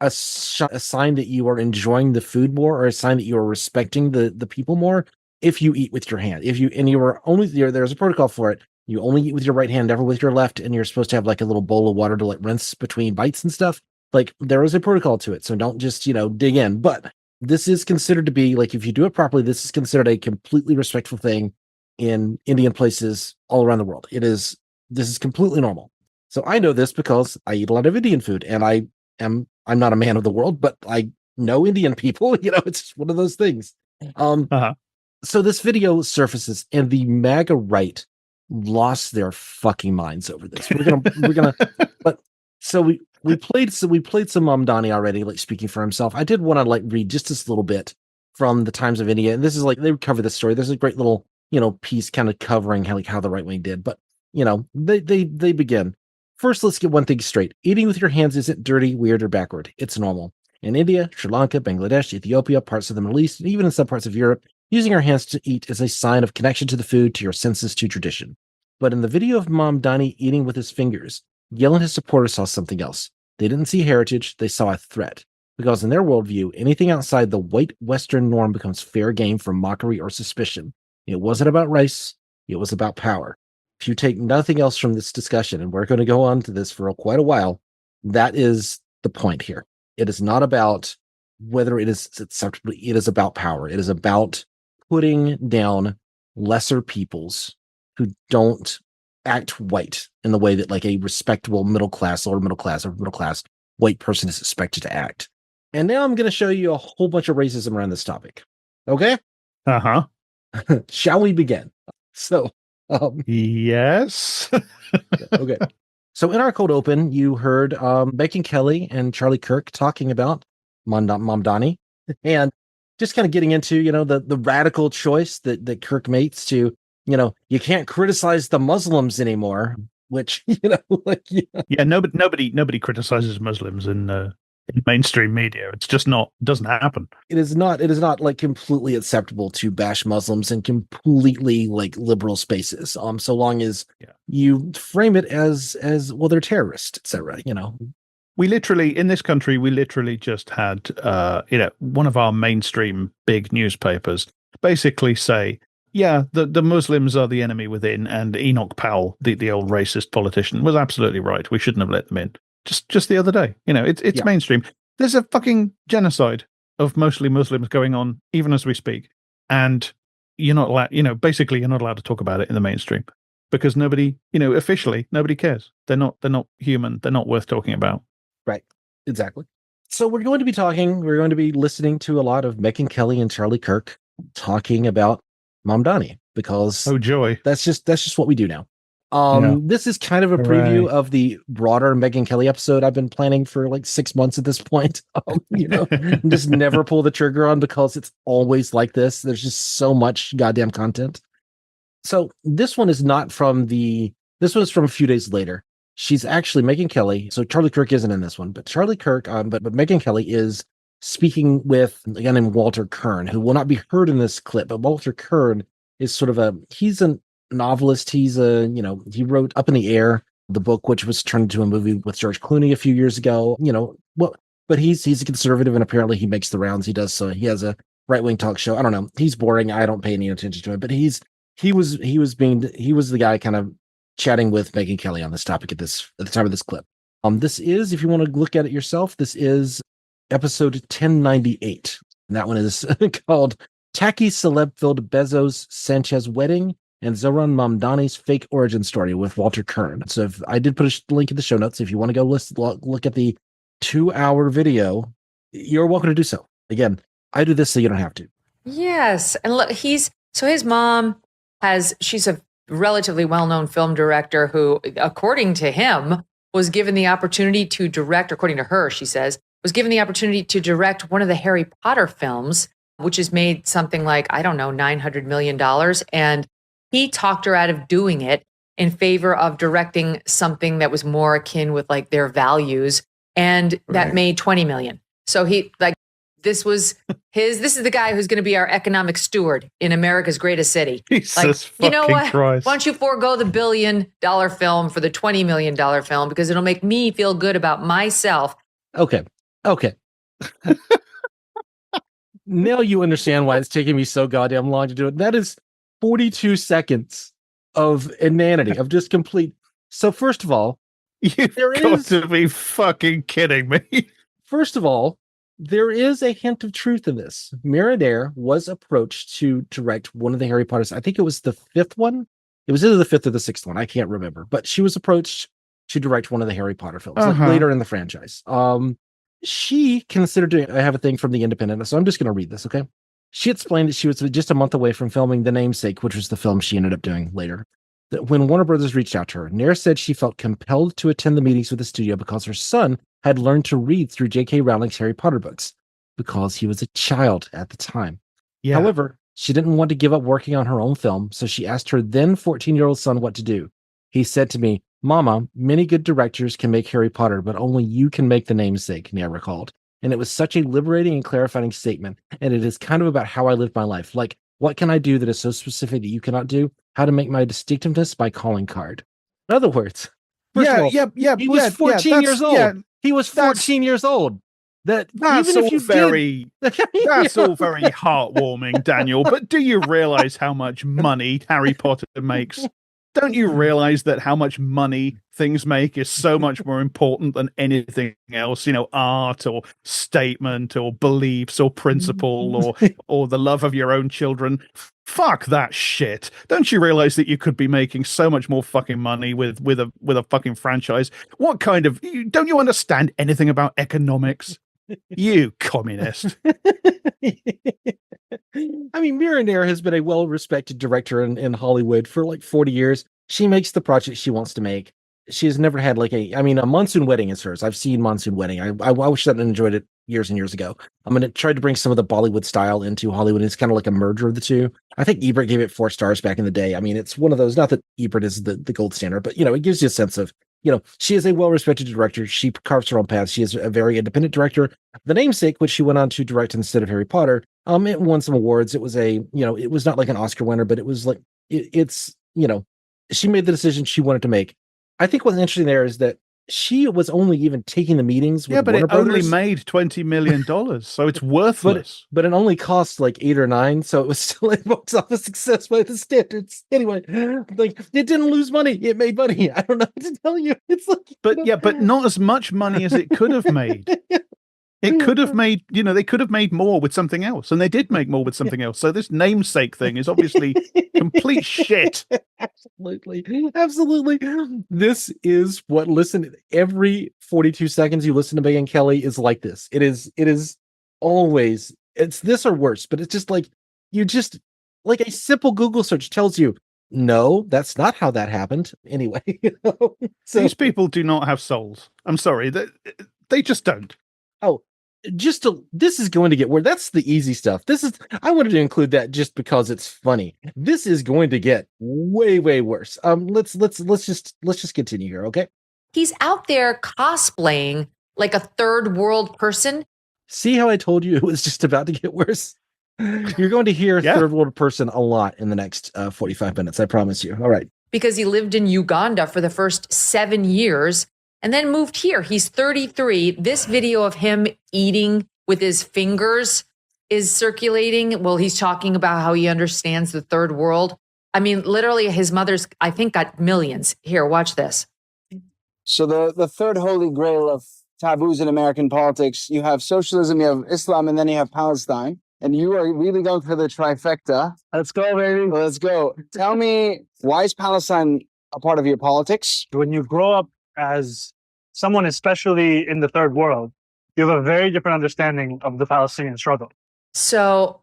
a sign that you are enjoying the food more, or a sign that you are respecting the people more, if you eat with your hand. There's a protocol for it. You only eat with your right hand, never with your left, and you're supposed to have like a little bowl of water to like rinse between bites and stuff. Like there is a protocol to it, so don't just dig in. But this is considered to be like, if you do it properly, this is considered a completely respectful thing in Indian places all around the world. This is completely normal. So I know this because I eat a lot of Indian food, and I'm not a man of the world, but I know Indian people. It's just one of those things. So this video surfaces, and the MAGA right lost their fucking minds over this. But so we played some Mamdani already, like speaking for himself. I did want to like read just this little bit from the Times of India, and this is like they cover this story. There's a great little piece kind of covering how the right wing did, but they begin. First, let's get one thing straight. Eating with your hands isn't dirty, weird, or backward. It's normal. In India, Sri Lanka, Bangladesh, Ethiopia, parts of the Middle East, and even in some parts of Europe, using our hands to eat is a sign of connection to the food, to your senses, to tradition. But in the video of Mamdani eating with his fingers, Gill and his supporters saw something else. They didn't see heritage, they saw a threat. Because in their worldview, anything outside the white Western norm becomes fair game for mockery or suspicion. It wasn't about race, it was about power. If you take nothing else from this discussion, and we're going to go on to this for quite a while, that is the point here. It is not about whether it is acceptable. It is about power. It is about putting down lesser peoples who don't act white in the way that like a respectable middle class white person is expected to act. And now I'm going to show you a whole bunch of racism around this topic. Okay? Shall we begin? So, yes. Okay. So in our cold open, you heard Megyn Kelly and Charlie Kirk talking about Mamdani, and just kind of getting into, the radical choice that Kirk makes to, you can't criticize the Muslims anymore, which, Nobody criticizes Muslims in mainstream media. It's just doesn't happen. It is not like completely acceptable to bash Muslims in completely like liberal spaces. So long as you frame it as well, they're terrorists, etc. We literally, in this country, just had, one of our mainstream big newspapers basically say, the Muslims are the enemy within, and Enoch Powell, the old racist politician, was absolutely right. We shouldn't have let them in. Just the other day, it's mainstream. There's a fucking genocide of mostly Muslims going on, even as we speak, and you're not allowed. Basically, you're not allowed to talk about it in the mainstream because nobody, officially, nobody cares. They're not human. They're not worth talking about. Right. Exactly. So we're going to be listening to a lot of Megyn Kelly and Charlie Kirk talking about Mamdani because oh joy, that's just what we do now. This is kind of a preview of the broader Megyn Kelly episode I've been planning for like 6 months at this point. Just never pull the trigger on because it's always like this. There's just so much goddamn content. So this one is not from this was from a few days later. She's actually Megyn Kelly. So Charlie Kirk isn't in this one, but Charlie Kirk, but Megyn Kelly is speaking with a guy named Walter Kern, who will not be heard in this clip, but Walter Kern is sort of he's a novelist. He wrote Up in the Air, the book, which was turned into a movie with George Clooney a few years ago, but he's a conservative, and apparently he makes the rounds. He has a right-wing talk show. I don't know. He's boring. I don't pay any attention to him, but he was the guy kind of chatting with Megyn Kelly on this topic at the time of this clip. This is, if you want to look at it yourself, this is episode 1098. And that one is called Tacky Celeb-Filled Bezos Sanchez Wedding and Zohran Mamdani's Fake Origin Story with Walter Kern. So I did put a link in the show notes. If you want to go look at the 2-hour video, you're welcome to do so. Again, I do this so you don't have to. Yes. And look, his mom she's a relatively well-known film director who, according to him, was given the opportunity to direct, according to her, she says, was given the opportunity to direct one of the Harry Potter films, which has made something like, I don't know, $900 million. And he talked her out of doing it in favor of directing something that was more akin with like their values. And that made 20 million. So this is the guy who's going to be our economic steward in America's greatest city. Jesus you know what? Christ. Why don't you forego the $1 billion film for the $20 million film? Because it'll make me feel good about myself. Okay. Now you understand why it's taking me so goddamn long to do it. That is 42 seconds of inanity, of just complete. So first of all, You've got to be fucking kidding me. First of all, there is a hint of truth in this. Mira Dare was approached to direct one of the Harry Potters. I think it was the fifth one. It was either the fifth or the sixth one. I can't remember. But she was approached to direct one of the Harry Potter films, like later in the franchise. She considered doing, I have a thing from The Independent, so I'm just going to read this, okay? She explained that she was just a month away from filming The Namesake, which was the film she ended up doing later. That when Warner Brothers reached out to her, Nair said she felt compelled to attend the meetings with the studio because her son had learned to read through J.K. Rowling's Harry Potter books because he was a child at the time. Yeah. However, she didn't want to give up working on her own film, so she asked her then 14-year-old son what to do. He said to me, "Mama, many good directors can make Harry Potter, but only you can make The Namesake," Nair recalled. And it was such a liberating and clarifying statement, and it is kind of about how I live my life. Like, what can I do that is so specific that you cannot do? How to make my distinctiveness my calling card. In other words, first of all, he was 14 years old. He was 14 years old. That's even if you very that's all very heartwarming, Daniel. But do you realize how much money Harry Potter makes? Don't you realize that how much money things make is so much more important than anything else? You know, art or statement or beliefs or principle or the love of your own children. Fuck that shit. Don't you realize that you could be making so much more fucking money with a fucking franchise? What kind of, don't you understand anything about economics? You communist. I mean, Mira Nair has been a well-respected director in Hollywood for like 40 years. She makes the project she wants to make. She has never had like a Monsoon Wedding is hers. I've seen Monsoon Wedding. I wish I'd enjoyed it years and years ago. I'm going to try to bring some of the Bollywood style into Hollywood. It's kind of like a merger of the two. I think Ebert gave it 4 stars back in the day. I mean, it's one of those, not that Ebert is the gold standard, but, you know, it gives you a sense of, you know, she is a well-respected director. She carves her own path. She is a very independent director. The Namesake, which she went on to direct instead of Harry Potter, it won some awards. It was it was not like an Oscar winner, but it was like, it's, you know, she made the decision she wanted to make. I think what's interesting there is that she was only even taking the meetings with Warner Brothers. Only made $20 million, so it's worthless. But it only cost like 8 or 9, so it was still a box office success by the standards. Anyway, like it didn't lose money; it made money. I don't know what to tell you. It's like, but not as much money as it could have made. It could have made, they could have made more with something else, and they did make more with something else. So this Namesake thing is obviously complete shit. Absolutely. This is what every 42 seconds you listen to Megyn Kelly is like this. It is always, it's this or worse, but it's just like, like a simple Google search tells you, no, that's not how that happened. Anyway, so these people do not have souls. I'm sorry. They just don't. Oh, this is going to get weird. That's the easy stuff. I wanted to include that just because it's funny. This is going to get way, way worse. Let's just continue here, okay? He's out there cosplaying like a third world person. See how I told you it was just about to get worse? You're going to hear third world person a lot in the next 45 minutes. I promise you. All right. Because he lived in Uganda for the first 7 years. And then moved here. He's 33. This video of him eating with his fingers is circulating. Well, he's talking about how he understands the third world. I mean, literally, his mother's, I think, got millions. Here, watch this. So the third holy grail of taboos in American politics, you have socialism, you have Islam, and then you have Palestine. And you are really going for the trifecta. Let's go, baby. Let's go. Tell me, why is Palestine a part of your politics? When you grow up as someone, especially in the third world, you have a very different understanding of the Palestinian struggle. So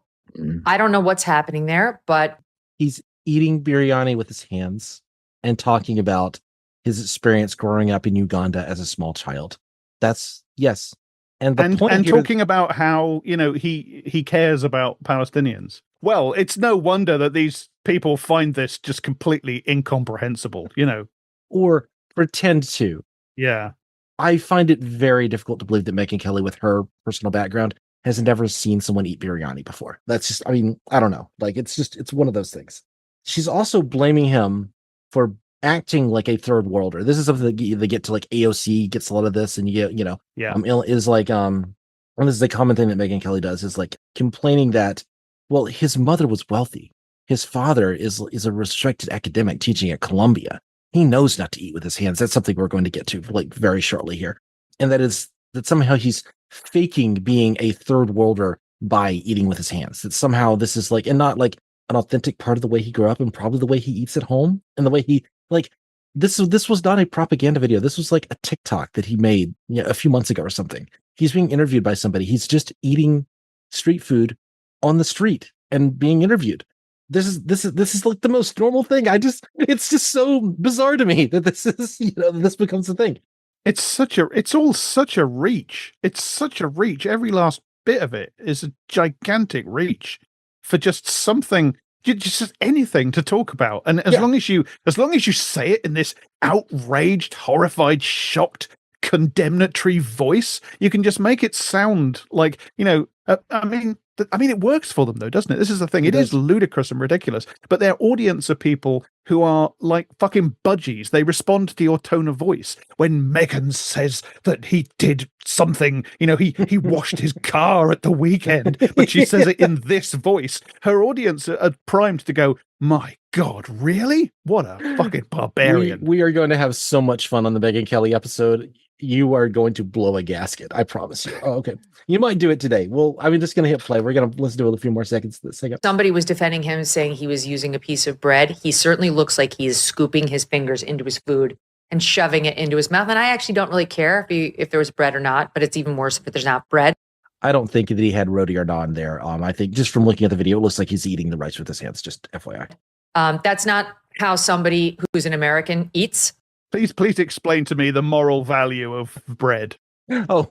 I don't know what's happening there, but he's eating biryani with his hands and talking about his experience growing up in Uganda as a small child. That's yes. And talking about how, he cares about Palestinians. Well, it's no wonder that these people find this just completely incomprehensible, Or pretend to. Yeah. I find it very difficult to believe that Megyn Kelly, with her personal background, has never seen someone eat biryani before. That's just, I don't know. Like, it's one of those things. She's also blaming him for acting like a third worlder. This is something that they get to, like AOC gets a lot of this, and is like, and this is a common thing that Megyn Kelly does, is like complaining that, well, his mother was wealthy. His father is a restricted academic teaching at Columbia. He knows not to eat with his hands. That's something we're going to get to like very shortly here. And that somehow he's faking being a third worlder by eating with his hands. That somehow this is like, and not like an authentic part of the way he grew up and probably the way he eats at home and the way he like, this was not a propaganda video. This was like a TikTok that he made a few months ago or something. He's being interviewed by somebody. He's just eating street food on the street and being interviewed. This is like the most normal thing. It's just so bizarre to me that this is, this becomes a thing. It's all such a reach. It's such a reach. Every last bit of it is a gigantic reach for just something, just anything to talk about. And as long as you say it in this outraged, horrified, shocked, condemnatory voice, you can just make it sound like, I mean, it works for them though, doesn't it? This is the thing. It is ludicrous and ridiculous, but their audience are people who are like fucking budgies. They respond to your tone of voice. When Megyn says that he did something, he washed his car at the weekend, but she says it in this voice, her audience are primed to go, my God, really? What a fucking barbarian. We are going to have so much fun on the Megyn Kelly episode. You are going to blow a gasket. I promise you. Oh, okay. You might do it today. Well, I'm just going to hit play. We're going to listen to it a few more seconds. Somebody was defending him, saying he was using a piece of bread. He certainly looks like he is scooping his fingers into his food and shoving it into his mouth. And I actually don't really care if there was bread or not, but it's even worse if there's not bread. I don't think that he had roti or naan there. I think just from looking at the video, it looks like he's eating the rice with his hands, just FYI. That's not how somebody who's an American eats. Please explain to me the moral value of bread. Oh,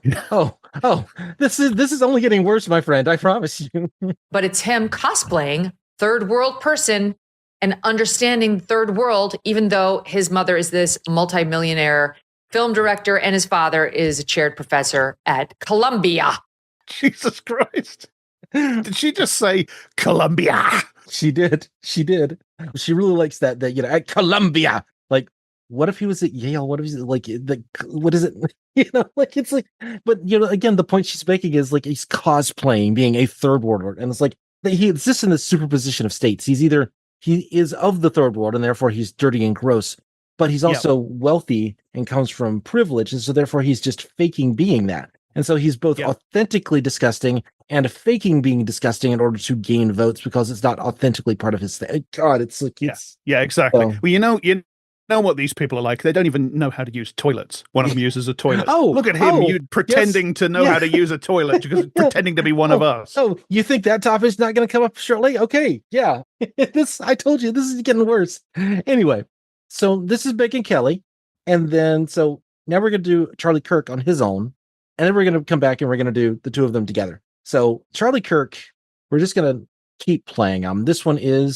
this is only getting worse, my friend. I promise you. But it's him cosplaying third world person and understanding third world, even though his mother is this multimillionaire film director and his father is a chaired professor at Columbia. Jesus Christ. Did she just say Columbia? She did. She really likes that at Columbia. Like, what if he was at Yale? What if he's like, what is it? It's like, but again, the point she's making is like he's cosplaying being a third worlder, and it's like he exists in the superposition of states. He is of the third world, and therefore he's dirty and gross, but he's also wealthy and comes from privilege, and so therefore he's just faking being that. And so he's both authentically disgusting and faking being disgusting in order to gain votes because it's not authentically part of his thing. God, it's like exactly. Well, you know what these people are like. They don't even know how to use toilets. One of them uses a toilet. Oh, look at him! You pretending to know how to use a toilet because pretending to be one of us. Oh, you think that topic's not going to come up shortly? Okay, yeah. I told you this is getting worse. Anyway, so this is Megyn Kelly, and then so now we're going to do Charlie Kirk on his own. And then we're going to come back and we're going to do the two of them together. So Charlie Kirk, we're just going to keep playing. This one I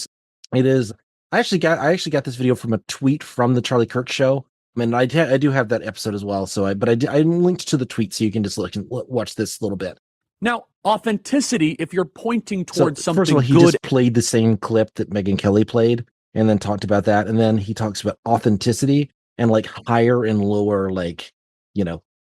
actually got this video from a tweet from the Charlie Kirk show. I mean, I do have that episode as well. So I linked to the tweet so you can just look and watch this little bit. Now, authenticity, if you're pointing towards something first of all, he good. just played the same clip that Megyn Kelly played and then talked about that. And then he talks about authenticity and like higher and lower, like,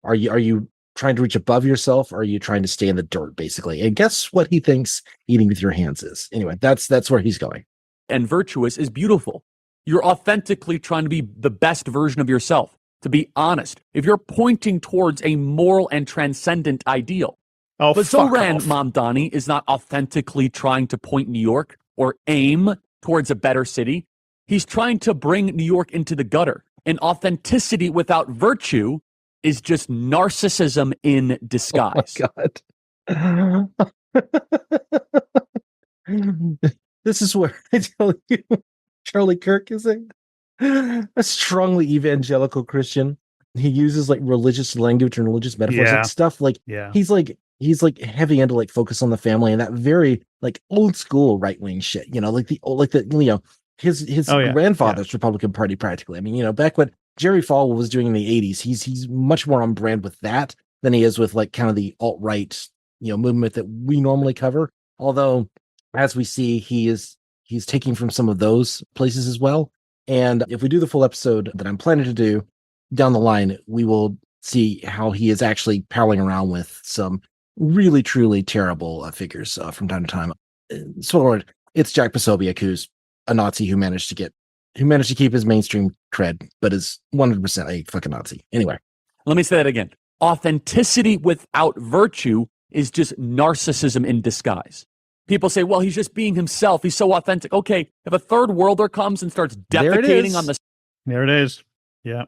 are you trying to reach above yourself, or are you trying to stay in the dirt, basically? And guess what he thinks eating with your hands is. Anyway, that's where he's going. And virtuous is beautiful. You're authentically trying to be the best version of yourself, to be honest. If you're pointing towards a moral and transcendent ideal. But Zoran Mamdani is not authentically trying to point New York or aim towards a better city. He's trying to bring New York into the gutter. And authenticity without virtue is just narcissism in disguise. Oh my God. This is where I tell you, Charlie Kirk is a strongly evangelical Christian. He uses like religious language and religious metaphors and stuff. Like he's like heavy into like focus on the family and that very like old school right wing shit. His grandfather's Republican Party practically. I mean, back when Jerry Falwell was doing in the 80s, he's much more on brand with that than he is with like kind of the alt-right, movement that we normally cover. Although, as we see, he's taking from some of those places as well. And if we do the full episode that I'm planning to do down the line, we will see how he is actually palling around with some really, truly terrible figures from time to time. So it's Jack Posobiec, who's a Nazi who managed to keep his mainstream cred, but is 100% a fucking Nazi. Anyway. Let me say that again. Authenticity without virtue is just narcissism in disguise. People say, well, he's just being himself. He's so authentic. Okay, if a third worlder comes and starts defecating on the there it is. Yeah.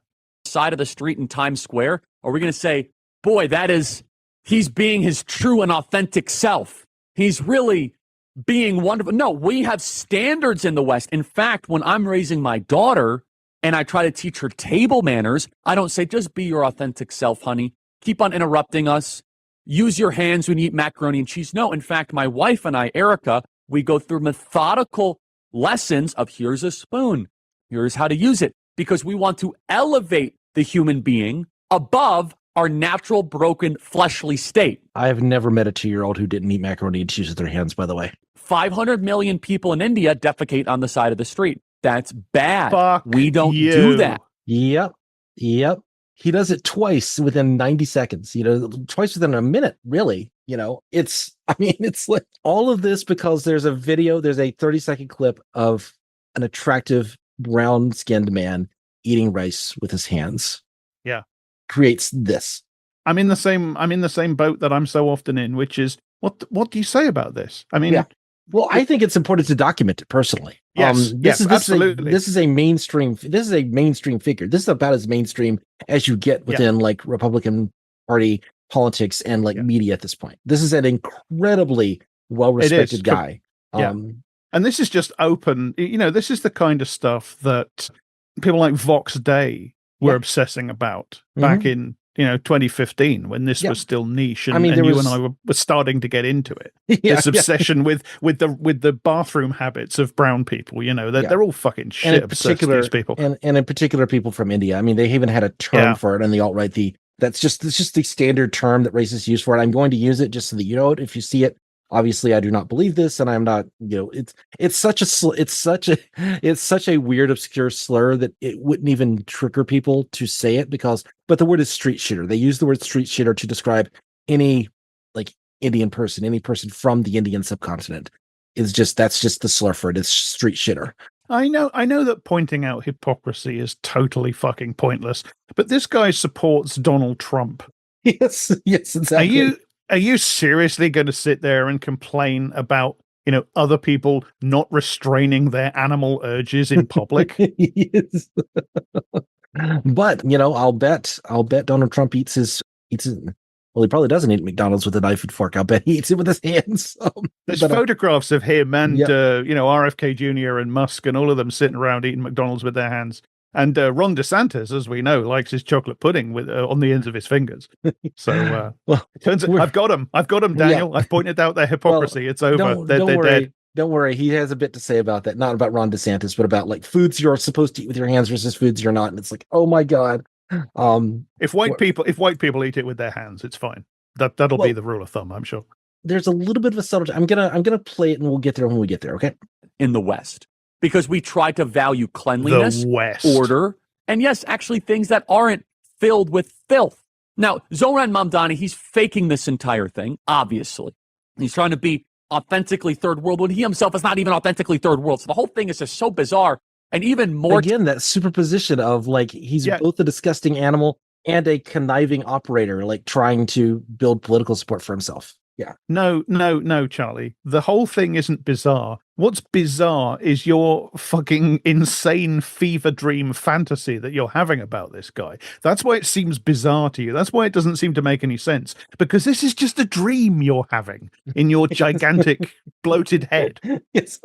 side of the street in Times Square, are we going to say, boy, he's being his true and authentic self. He's really being wonderful. No, we have standards in the West. In fact, when I'm raising my daughter and I try to teach her table manners, I don't say, just be your authentic self, honey. Keep on interrupting us. Use your hands when you eat macaroni and cheese. No, in fact, my wife and I, Erica, we go through methodical lessons of here's a spoon, here's how to use it, because we want to elevate the human being above our natural, broken, fleshly state. I have never met a 2-year-old who didn't eat macaroni and cheese with their hands, by the way. 500 million people in India defecate on the side of the street. That's bad. Fuck we don't you. do that. Yep. He does it twice within 90 seconds, twice within a minute, really. It's like all of this because there's a 30-second clip of an attractive brown-skinned man eating rice with his hands. Yeah. Creates this. I'm in the same boat that I'm so often in, which is what do you say about this? Yeah. Well, I think it's important to document it personally. Yes, absolutely. This is a mainstream figure. This is about as mainstream as you get within like Republican Party politics and like media at this point. This is an incredibly well-respected guy. And this is just open. This is the kind of stuff that people like Vox Day were obsessing about back in 2015 when this was still niche, and you and I were starting to get into it. This obsession with the bathroom habits of brown people. They're all fucking shit obsessed, these people, and in particular people from India. I mean, they even had a term for it in the alt-right. That's just the standard term that racists use for it. I'm going to use it just so that you know it. If you see it, obviously I do not believe this, and I'm not. It's such a weird, obscure slur that it wouldn't even trigger people to say it but the word is street shitter. They use the word street shitter to describe any like Indian person, any person from the Indian subcontinent. That's just the slur for it. It's street shitter. I know that pointing out hypocrisy is totally fucking pointless, but this guy supports Donald Trump. Yes, exactly. Are you seriously going to sit there and complain about, other people not restraining their animal urges in public? Yes. But, I'll bet Donald Trump eats his, well, he probably doesn't eat McDonald's with a knife and fork. I'll bet he eats it with his hands. There's photographs of him and, RFK Jr. and Musk and all of them sitting around eating McDonald's with their hands. And Ron DeSantis, as we know, likes his chocolate pudding with on the ends of his fingers. So it turns out I've got him, Daniel. I've pointed out their hypocrisy. It's over. They're dead. Don't worry. He has a bit to say about that. Not about Ron DeSantis, but about like foods you're supposed to eat with your hands versus foods you're not. And it's like, oh my God. If white people eat it with their hands, it's fine. That'll be the rule of thumb, I'm sure. There's a little bit of a subtlety. I'm gonna play it and we'll get there when we get there. Okay. In the West. Because we try to value cleanliness, order, and yes, actually things that aren't filled with filth. Now, Zoran Mamdani, he's faking this entire thing, obviously. He's trying to be authentically third world when he himself is not even authentically third world. So the whole thing is just so bizarre. And even more... Again, that superposition of like, he's both a disgusting animal and a conniving operator, like trying to build political support for himself. Yeah. No, Charlie. The whole thing isn't bizarre. What's bizarre is your fucking insane fever dream fantasy that you're having about this guy. That's why it seems bizarre to you. That's why it doesn't seem to make any sense. Because this is just a dream you're having in your gigantic bloated head. Yes.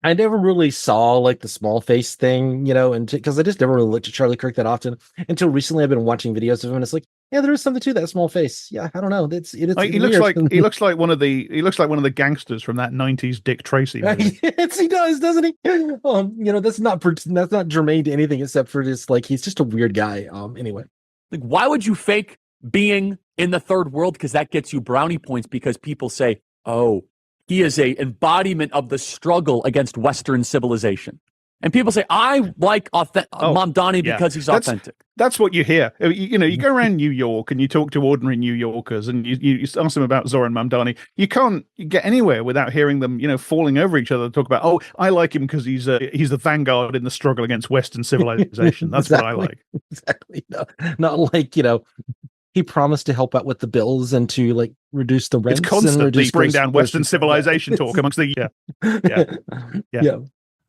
I never really saw like the small face thing, and because I just never really looked at Charlie Kirk that often until recently. I've been watching videos of him, and it's like, yeah, there is something to that small face. Yeah, I don't know. He looks like one of the gangsters from that '90s Dick Tracy movie. Yes, he does, doesn't he? That's not germane to anything except for just like he's just a weird guy. Anyway, like, why would you fake being in the third world? Because that gets you brownie points. Because people say, oh, he is a embodiment of the struggle against Western civilization. And people say, I like Mamdani because he's authentic. That's what you hear. You go around New York and you talk to ordinary New Yorkers and you ask them about Zoran Mamdani. You can't get anywhere without hearing them, falling over each other to talk about, oh, I like him because he's the vanguard in the struggle against Western civilization. That's what I like. Exactly. No, not like, he promised to help out with the bills and to like reduce the rents. It's constantly bring down Western civilization talk amongst the yeah.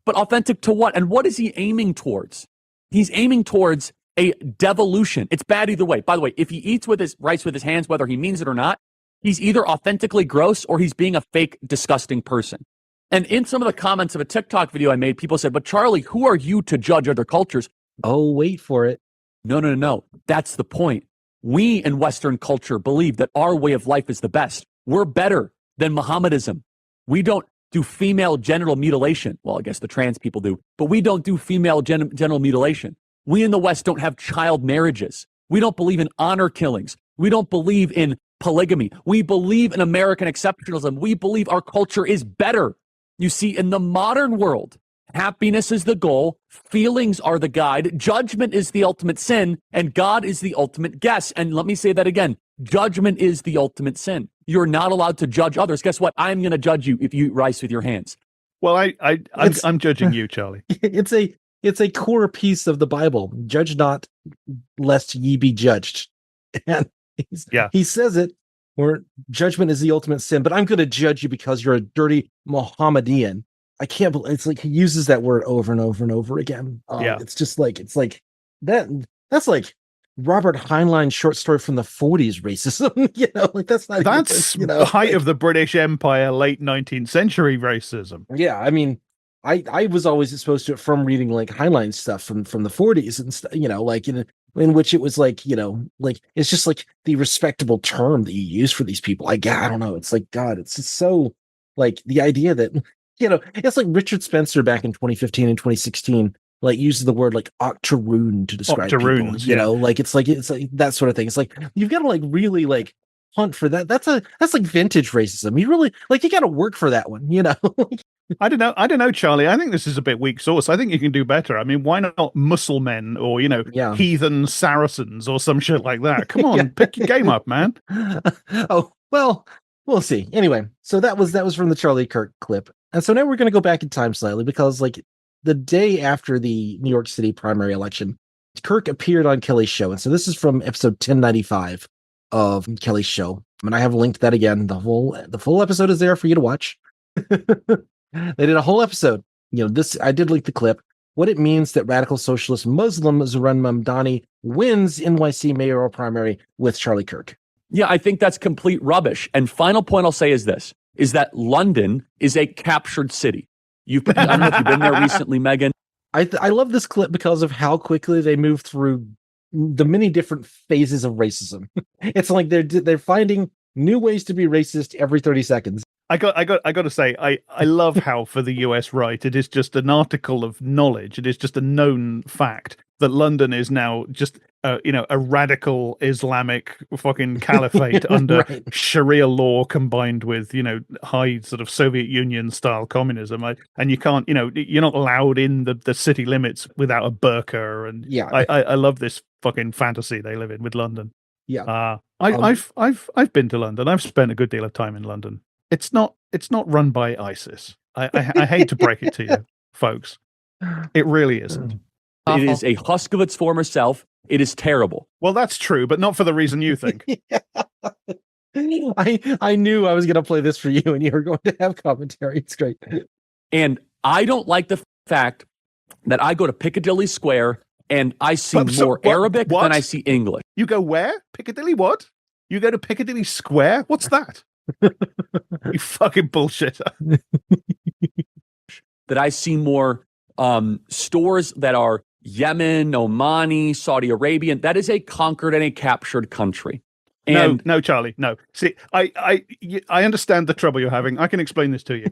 But authentic to what? And what is he aiming towards? He's aiming towards a devolution. It's bad either way. By the way, if he eats with his rice with his hands, whether he means it or not, he's either authentically gross or he's being a fake, disgusting person. And in some of the comments of a TikTok video I made, people said, but Charlie, who are you to judge other cultures? Oh, wait for it. No. That's the point. We in Western culture believe that our way of life is the best. We're better than Mohammedanism. We don't do female genital mutilation. Well, I guess the trans people do, but we don't do female genital mutilation. We in the West don't have child marriages. We don't believe in honor killings. We don't believe in polygamy. We believe in American exceptionalism. We believe our culture is better. You see, in the modern world, happiness is the goal, feelings are the guide, judgment is the ultimate sin, and God is the ultimate guess. And let me say that again. Judgment is the ultimate sin. You're not allowed to judge others. Guess what? I'm going to judge you if you eat rice with your hands. Well, I'm judging you, Charlie. It's a core piece of the Bible. Judge not, lest ye be judged. And he says it, where judgment is the ultimate sin. But I'm going to judge you because you're a dirty Mohammedan. I can't believe it's like he uses that word over and over and over again. It's just like that. That's like Robert Heinlein's short story from the 40s racism. That's the height of the British Empire, late 19th century racism. Yeah, I mean, I was always exposed to it from reading like Heinlein's stuff from the 40s and stuff. In which it was like it's just like the respectable term that you use for these people. I don't know. It's like God. It's just so like the idea that it's like Richard Spencer back in 2015 and 2016. Like uses the word like octoroon to describe people, it's like that sort of thing. It's like you've got to like really like hunt for that. That's like vintage racism. You really you got to work for that one. I don't know, Charlie. I think this is a bit weak sauce. I think you can do better. I mean, why not Musclemen or heathen Saracens or some shit like that? Come on, pick your game up, man. Oh well, we'll see. Anyway, so that was from the Charlie Kirk clip, and so now we're going to go back in time slightly because the day after the New York City primary election, Kirk appeared on Kelly's show. And so this is from episode 1095 of Kelly's show. And I have linked that again. The full episode is there for you to watch. They did a whole episode. I did link the clip. What it means that radical socialist Muslim Zoran Mamdani wins NYC mayoral primary with Charlie Kirk. Yeah, I think that's complete rubbish. And final point I'll say is this, is that London is a captured city. I don't know if you've been there recently, Megan. I love this clip because of how quickly they move through the many different phases of racism. It's like they're finding new ways to be racist every 30 seconds. I got to say, I love how for the US right, it is just an article of knowledge. It is just a known fact that London is now just a radical Islamic fucking caliphate under Sharia law combined with high sort of Soviet Union style communism. And you can't you're not allowed in the city limits without a burqa. And I love this fucking fantasy they live in with London. Yeah, I've been to London. I've spent a good deal of time in London. It's not run by ISIS. I hate to break it to you, folks. It really isn't. It is a husk of its former self. It is terrible. Well, that's true, but not for the reason you think. I knew I was going to play this for you, and you were going to have commentary. It's great. And I don't like the fact that I go to Piccadilly Square and I see more Arabic than I see English. You go where? Piccadilly what? You go to Piccadilly Square? What's that? You fucking bullshitter. That I see more stores that are Yemen, Omani, Saudi Arabian. That is a conquered and a captured country. And no, Charlie, no. See, I understand the trouble you're having. I can explain this to you.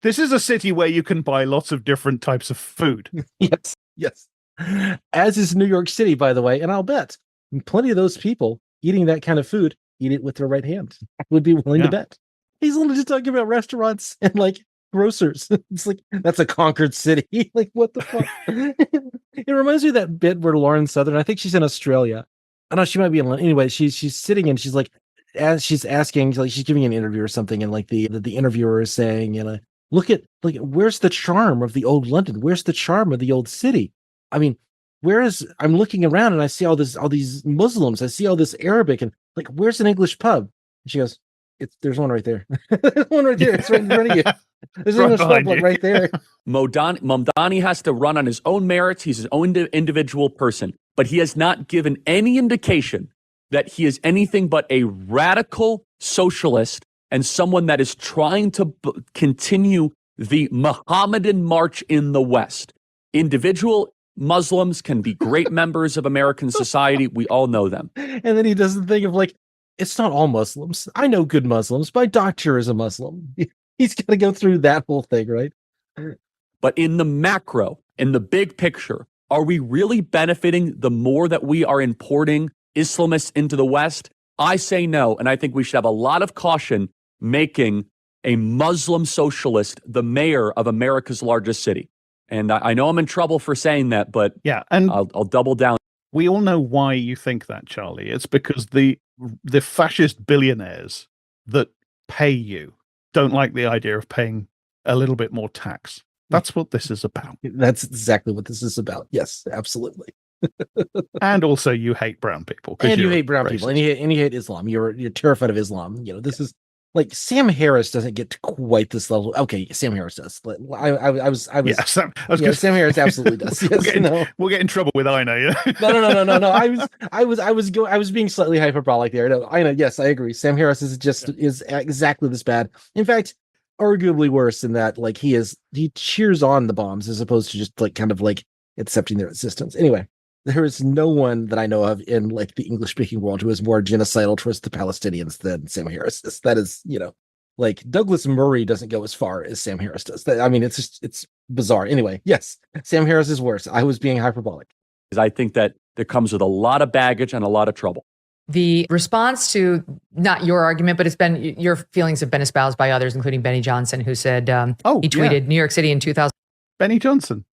This is a city where you can buy lots of different types of food. Yes. As is New York City, by the way. And I'll bet plenty of those people eating that kind of food eat it with their right hand. I would be willing to bet. He's literally just talking about restaurants and like grocers. It's like, that's a conquered city. Like, what the fuck? It reminds me of that bit where Lauren Southern, I think she's in Australia. I don't know, she might be in London. Anyway, she's sitting and she's like, as she's asking, like she's giving an interview or something, and like the interviewer is saying, you know, look at, like, where's the charm of the old London? Where's the charm of the old city? I mean, I'm looking around and I see all these Muslims, I see all this Arabic, and like, where's an English pub? And she goes, there's one right there. There's one right there. It's right in front of you. There's an English pub like right there. Mamdani has to run on his own merits. He's his own individual person, but he has not given any indication that he is anything but a radical socialist and someone that is trying to continue the Mohammedan march in the West. Individual Muslims can be great members of American society. We all know them. And then he does the thing of like, it's not all Muslims. I know good Muslims. My doctor is a Muslim. He's got to go through that whole thing, right? But in the macro, in the big picture, are we really benefiting the more that we are importing Islamists into the West? I say no, and I think we should have a lot of caution making a Muslim socialist the mayor of America's largest city. And I know I'm in trouble for saying that, but yeah, and I'll double down. We all know why you think that, Charlie. It's because the fascist billionaires that pay you don't like the idea of paying a little bit more tax. That's what this is about. That's exactly what this is about. Yes, absolutely. And also you hate brown people. And you hate brown people. And you hate Islam. You're terrified of Islam. You know, this is like Sam Harris doesn't get to quite this level. Okay, Sam Harris does. I was yeah, Sam Harris absolutely does. Yes, we'll get in trouble with Ina. Yeah? No. I was being slightly hyperbolic there. No, Ina, yes, I agree. Sam Harris is exactly this bad. In fact, arguably worse in that, like, he cheers on the bombs as opposed to just like kind of like accepting their existence. Anyway, there is no one that I know of in like the English speaking world who is more genocidal towards the Palestinians than Sam Harris is. That is, you know, like Douglas Murray doesn't go as far as Sam Harris does. I mean, it's bizarre. Anyway, yes, Sam Harris is worse. I was being hyperbolic. I think that it comes with a lot of baggage and a lot of trouble. The response to not your argument, but your feelings have been espoused by others, including Benny Johnson, who said he tweeted New York City in 2000. Benny Johnson.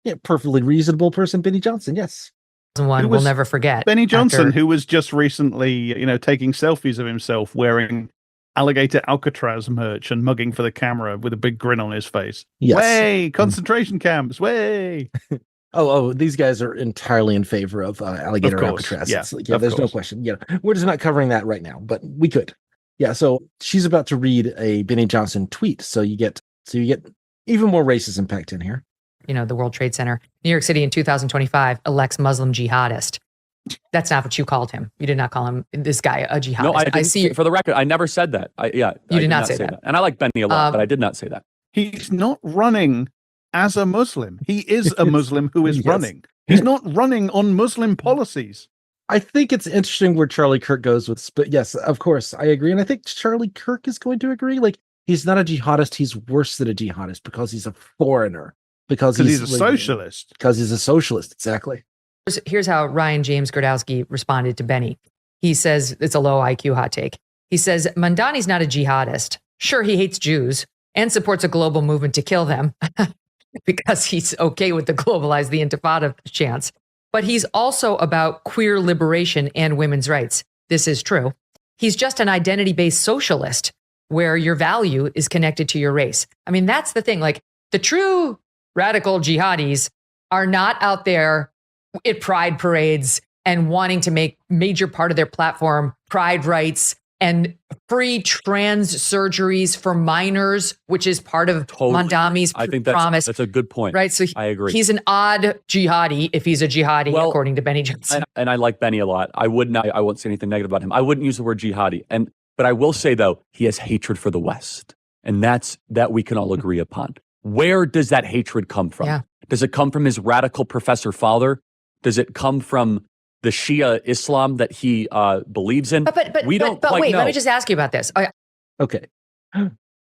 Yeah, perfectly reasonable person, Benny Johnson. Yes. 2001, we'll never forget. Benny Johnson, who was just recently, you know, taking selfies of himself wearing alligator Alcatraz merch and mugging for the camera with a big grin on his face. Yes. Way, concentration camps, way. Oh, these guys are entirely in favor of alligator Alcatraz. Yeah, there's no question. Yeah, we're just not covering that right now, but we could. Yeah, so she's about to read a Benny Johnson tweet, so you get even more racism packed in here. You know, the World Trade Center. New York City in 2025 elects Muslim jihadist. That's not what you called him. You did not call him, this guy, a jihadist. No, I see. For the record, I never said that. You did not say that. And I like Benny a lot, but I did not say that. He's not running as a Muslim. He is a Muslim who is running. He's not running on Muslim policies. I think it's interesting where Charlie Kirk goes with, but yes, of course, I agree. And I think Charlie Kirk is going to agree. Like, he's not a jihadist. He's worse than a jihadist because he's a foreigner. Because he's a socialist. Because he's a socialist, exactly. Here's how Ryan James Grodowski responded to Benny. He says, it's a low IQ hot take. He says, Mamdani's not a jihadist. Sure, he hates Jews and supports a global movement to kill them because he's okay with the globalize the Intifada chants. But he's also about queer liberation and women's rights. This is true. He's just an identity-based socialist where your value is connected to your race. I mean, that's the thing. Like, the true radical jihadis are not out there at pride parades and wanting to make major part of their platform pride rights and free trans surgeries for minors, which is part of Mamdani's promise. That's a good point. Right? So I agree. He's an odd jihadi if he's a jihadi, according to Benny Johnson. And I like Benny a lot. I won't say anything negative about him. I wouldn't use the word jihadi. But I will say, though, he has hatred for the West. And that we can all agree upon. Where does that hatred come from? Yeah. Does it come from his radical professor father? Does it come from the Shia Islam that he believes in? But wait, know. Let me just ask you about this. Okay.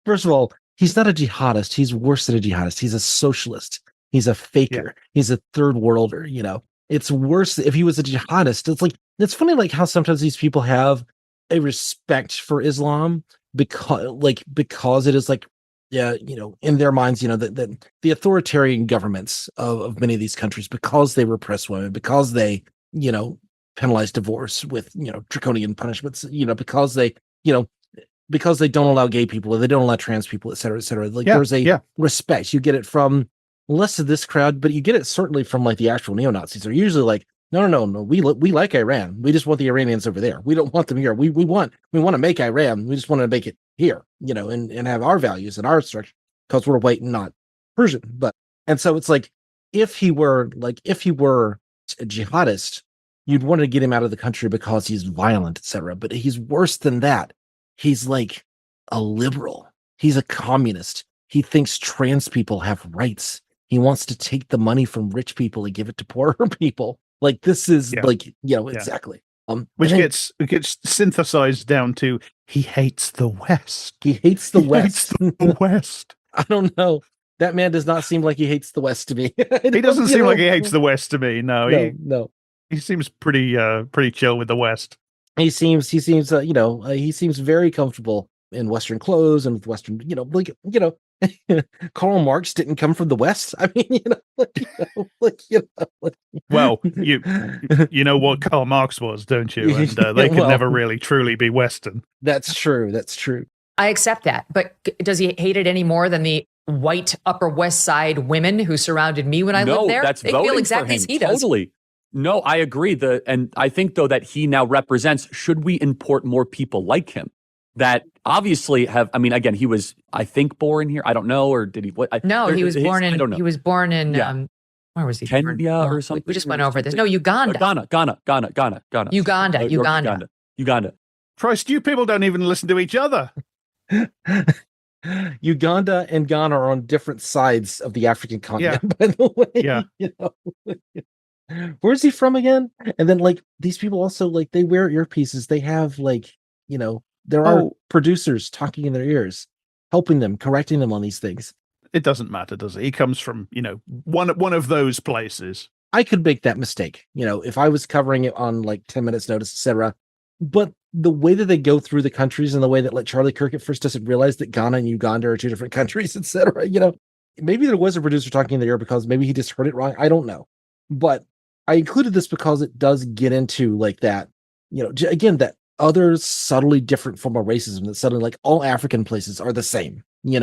First of all, he's not a jihadist. He's worse than a jihadist. He's a socialist. He's a faker. Yeah. He's a third worlder, you know. It's worse if he was a jihadist. It's funny like how sometimes these people have a respect for Islam because it is like in their minds, the authoritarian governments of many of these countries, because they repress women, because they, penalize divorce with, draconian punishments, because they, because they don't allow gay people, or they don't allow trans people, et cetera, et cetera. Like there's a respect. You get it from less of this crowd, but you get it certainly from like the actual neo-Nazis. They're usually like, no. We like Iran. We just want the Iranians over there. We don't want them here. We want to make Iran. We just want to make it here, and have our values and our structure, because we're white and not Persian. And so it's like, if he were a jihadist, you'd want to get him out of the country because he's violent, etc. But he's worse than that. He's like a liberal. He's a communist. He thinks trans people have rights. He wants to take the money from rich people and give it to poorer people. Like, this is exactly. Which gets synthesized down to, he hates the West. He hates the West. Hates the West. I don't know. That man does not seem like he hates the West to me. He doesn't seem like he hates the West to me. No. He seems pretty chill with the West. He seems he seems very comfortable in Western clothes and with Western, Karl Marx didn't come from the West. I mean, well, you know what Karl Marx was, don't you? And they could never really truly be Western. That's true. I accept that. But does he hate it any more than the white Upper West Side women who surrounded me when I lived there? That's they feel voting exactly for him. as he does. Totally. No, I agree. And I think, though, that he now represents, should we import more people like him that obviously have, I mean, again, he was, I think, born here. I don't know. Or did he? He was born in, where was he? Kenya or something? We just went over this. No, Uganda. Uganda. Christ, you people don't even listen to each other. Uganda and Ghana are on different sides of the African continent, by the way. Yeah. Where's he from again? And then, like, these people also, like, they wear earpieces. They have, like, there are producers talking in their ears, helping them, correcting them on these things. It doesn't matter, does it? He comes from, one of those places. I could make that mistake, if I was covering it on like 10 minutes notice, etc. But the way that they go through the countries and the way that, like, Charlie Kirk at first doesn't realize that Ghana and Uganda are two different countries, etc. Maybe there was a producer talking in the ear because maybe he just heard it wrong. I don't know. But I included this because it does get into, like, that, again, that other subtly different form of racism, that suddenly, like, all African places are the same, it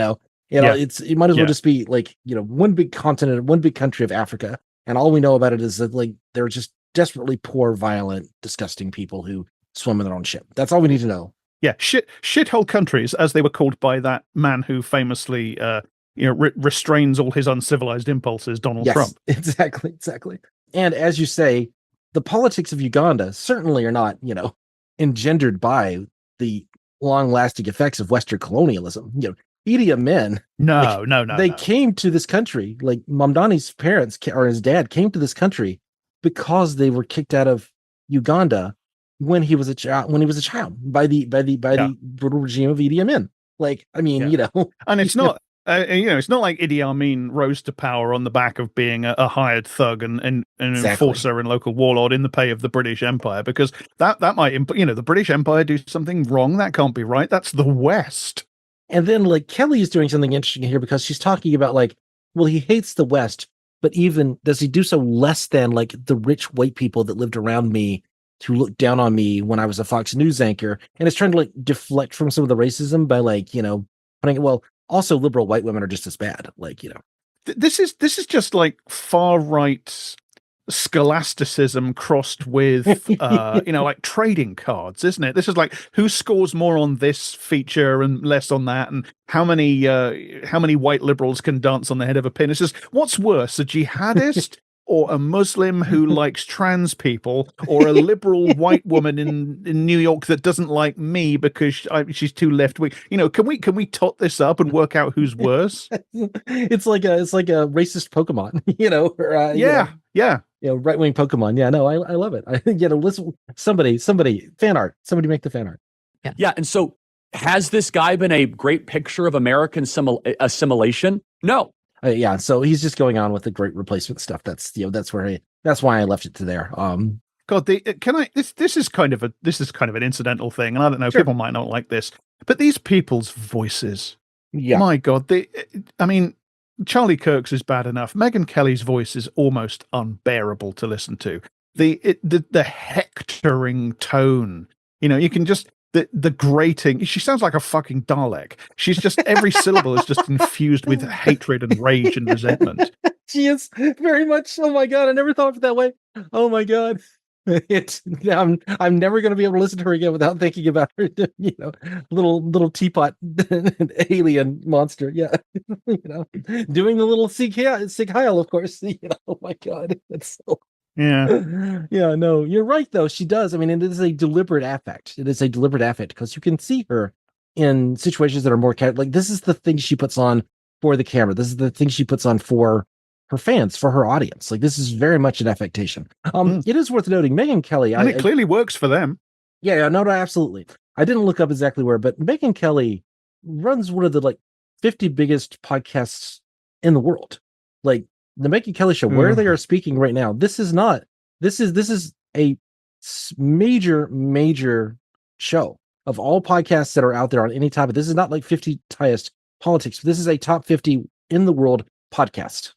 might as well just be like, one big continent, one big country of Africa. And all we know about it is that, like, they're just desperately poor, violent, disgusting people who swim in their own shit. That's all we need to know. Yeah. Shithole countries, as they were called by that man who famously, restrains all his uncivilized impulses, Donald Trump. Exactly. And as you say, the politics of Uganda certainly are not, engendered by the long-lasting effects of Western colonialism. Idi Amin. No. They came to this country, like Mamdani's parents or his dad came to this country because they were kicked out of Uganda when he was a child. By the brutal regime of Idi Amin. Like, I mean, and it's not. It's not like Idi Amin rose to power on the back of being a hired thug and an enforcer and local warlord in the pay of the British Empire, because that might, the British Empire do something wrong. That can't be right. That's the West. And then, like, Kelly is doing something interesting here because she's talking about, like, well, he hates the West, but even does he do so less than, like, the rich white people that lived around me who looked down on me when I was a Fox News anchor, and it's trying to, like, deflect from some of the racism by, like, putting, well, also liberal white women are just as bad. Like, this is just like far right scholasticism crossed with, like trading cards, isn't it? This is like, who scores more on this feature and less on that, and how many white liberals can dance on the head of a pin. It's just, what's worse, a jihadist or a Muslim who likes trans people, or a liberal white woman in New York that doesn't like me because she's too left wing? Can we tot this up and work out who's worse? It's like a racist Pokemon, right wing Pokemon. Yeah, no, I love it. Listen, somebody fan art. Somebody make the fan art. Yeah, and so has this guy been a great picture of American assimilation? No. So he's just going on with the great replacement stuff. That's that's why I left it to there. God, this is kind of an incidental thing, and I don't know, people might not like this, but these people's voices, Yeah. My God, I mean, Charlie Kirk's is bad enough. Megyn Kelly's voice is almost unbearable to listen to. The hectoring tone, you can just the grating. She sounds like a fucking Dalek. She's just every syllable is just infused with hatred and rage and resentment. She is very much. Oh my God, I never thought of it that way. Oh my God. I'm never going to be able to listen to her again without thinking about her, little teapot alien monster. Yeah, doing the little Sig Heil, of course. Oh my God, that's so. Yeah, yeah. No, you're right though. She does. I mean, it is a deliberate affect. It is a deliberate affect because you can see her in situations that are more like this is the thing she puts on for the camera. This is the thing she puts on for her fans, for her audience. Like this is very much an affectation. It is worth noting Megyn Kelly, and it clearly works for them. Yeah, no, absolutely. I didn't look up exactly where, but Megyn Kelly runs one of the 50 biggest podcasts in the world. Like the Megyn Kelly Show, where they are speaking right now. This is a major show of all podcasts that are out there on any topic. This is not like 50 highest politics. This is a top 50 in the world podcast.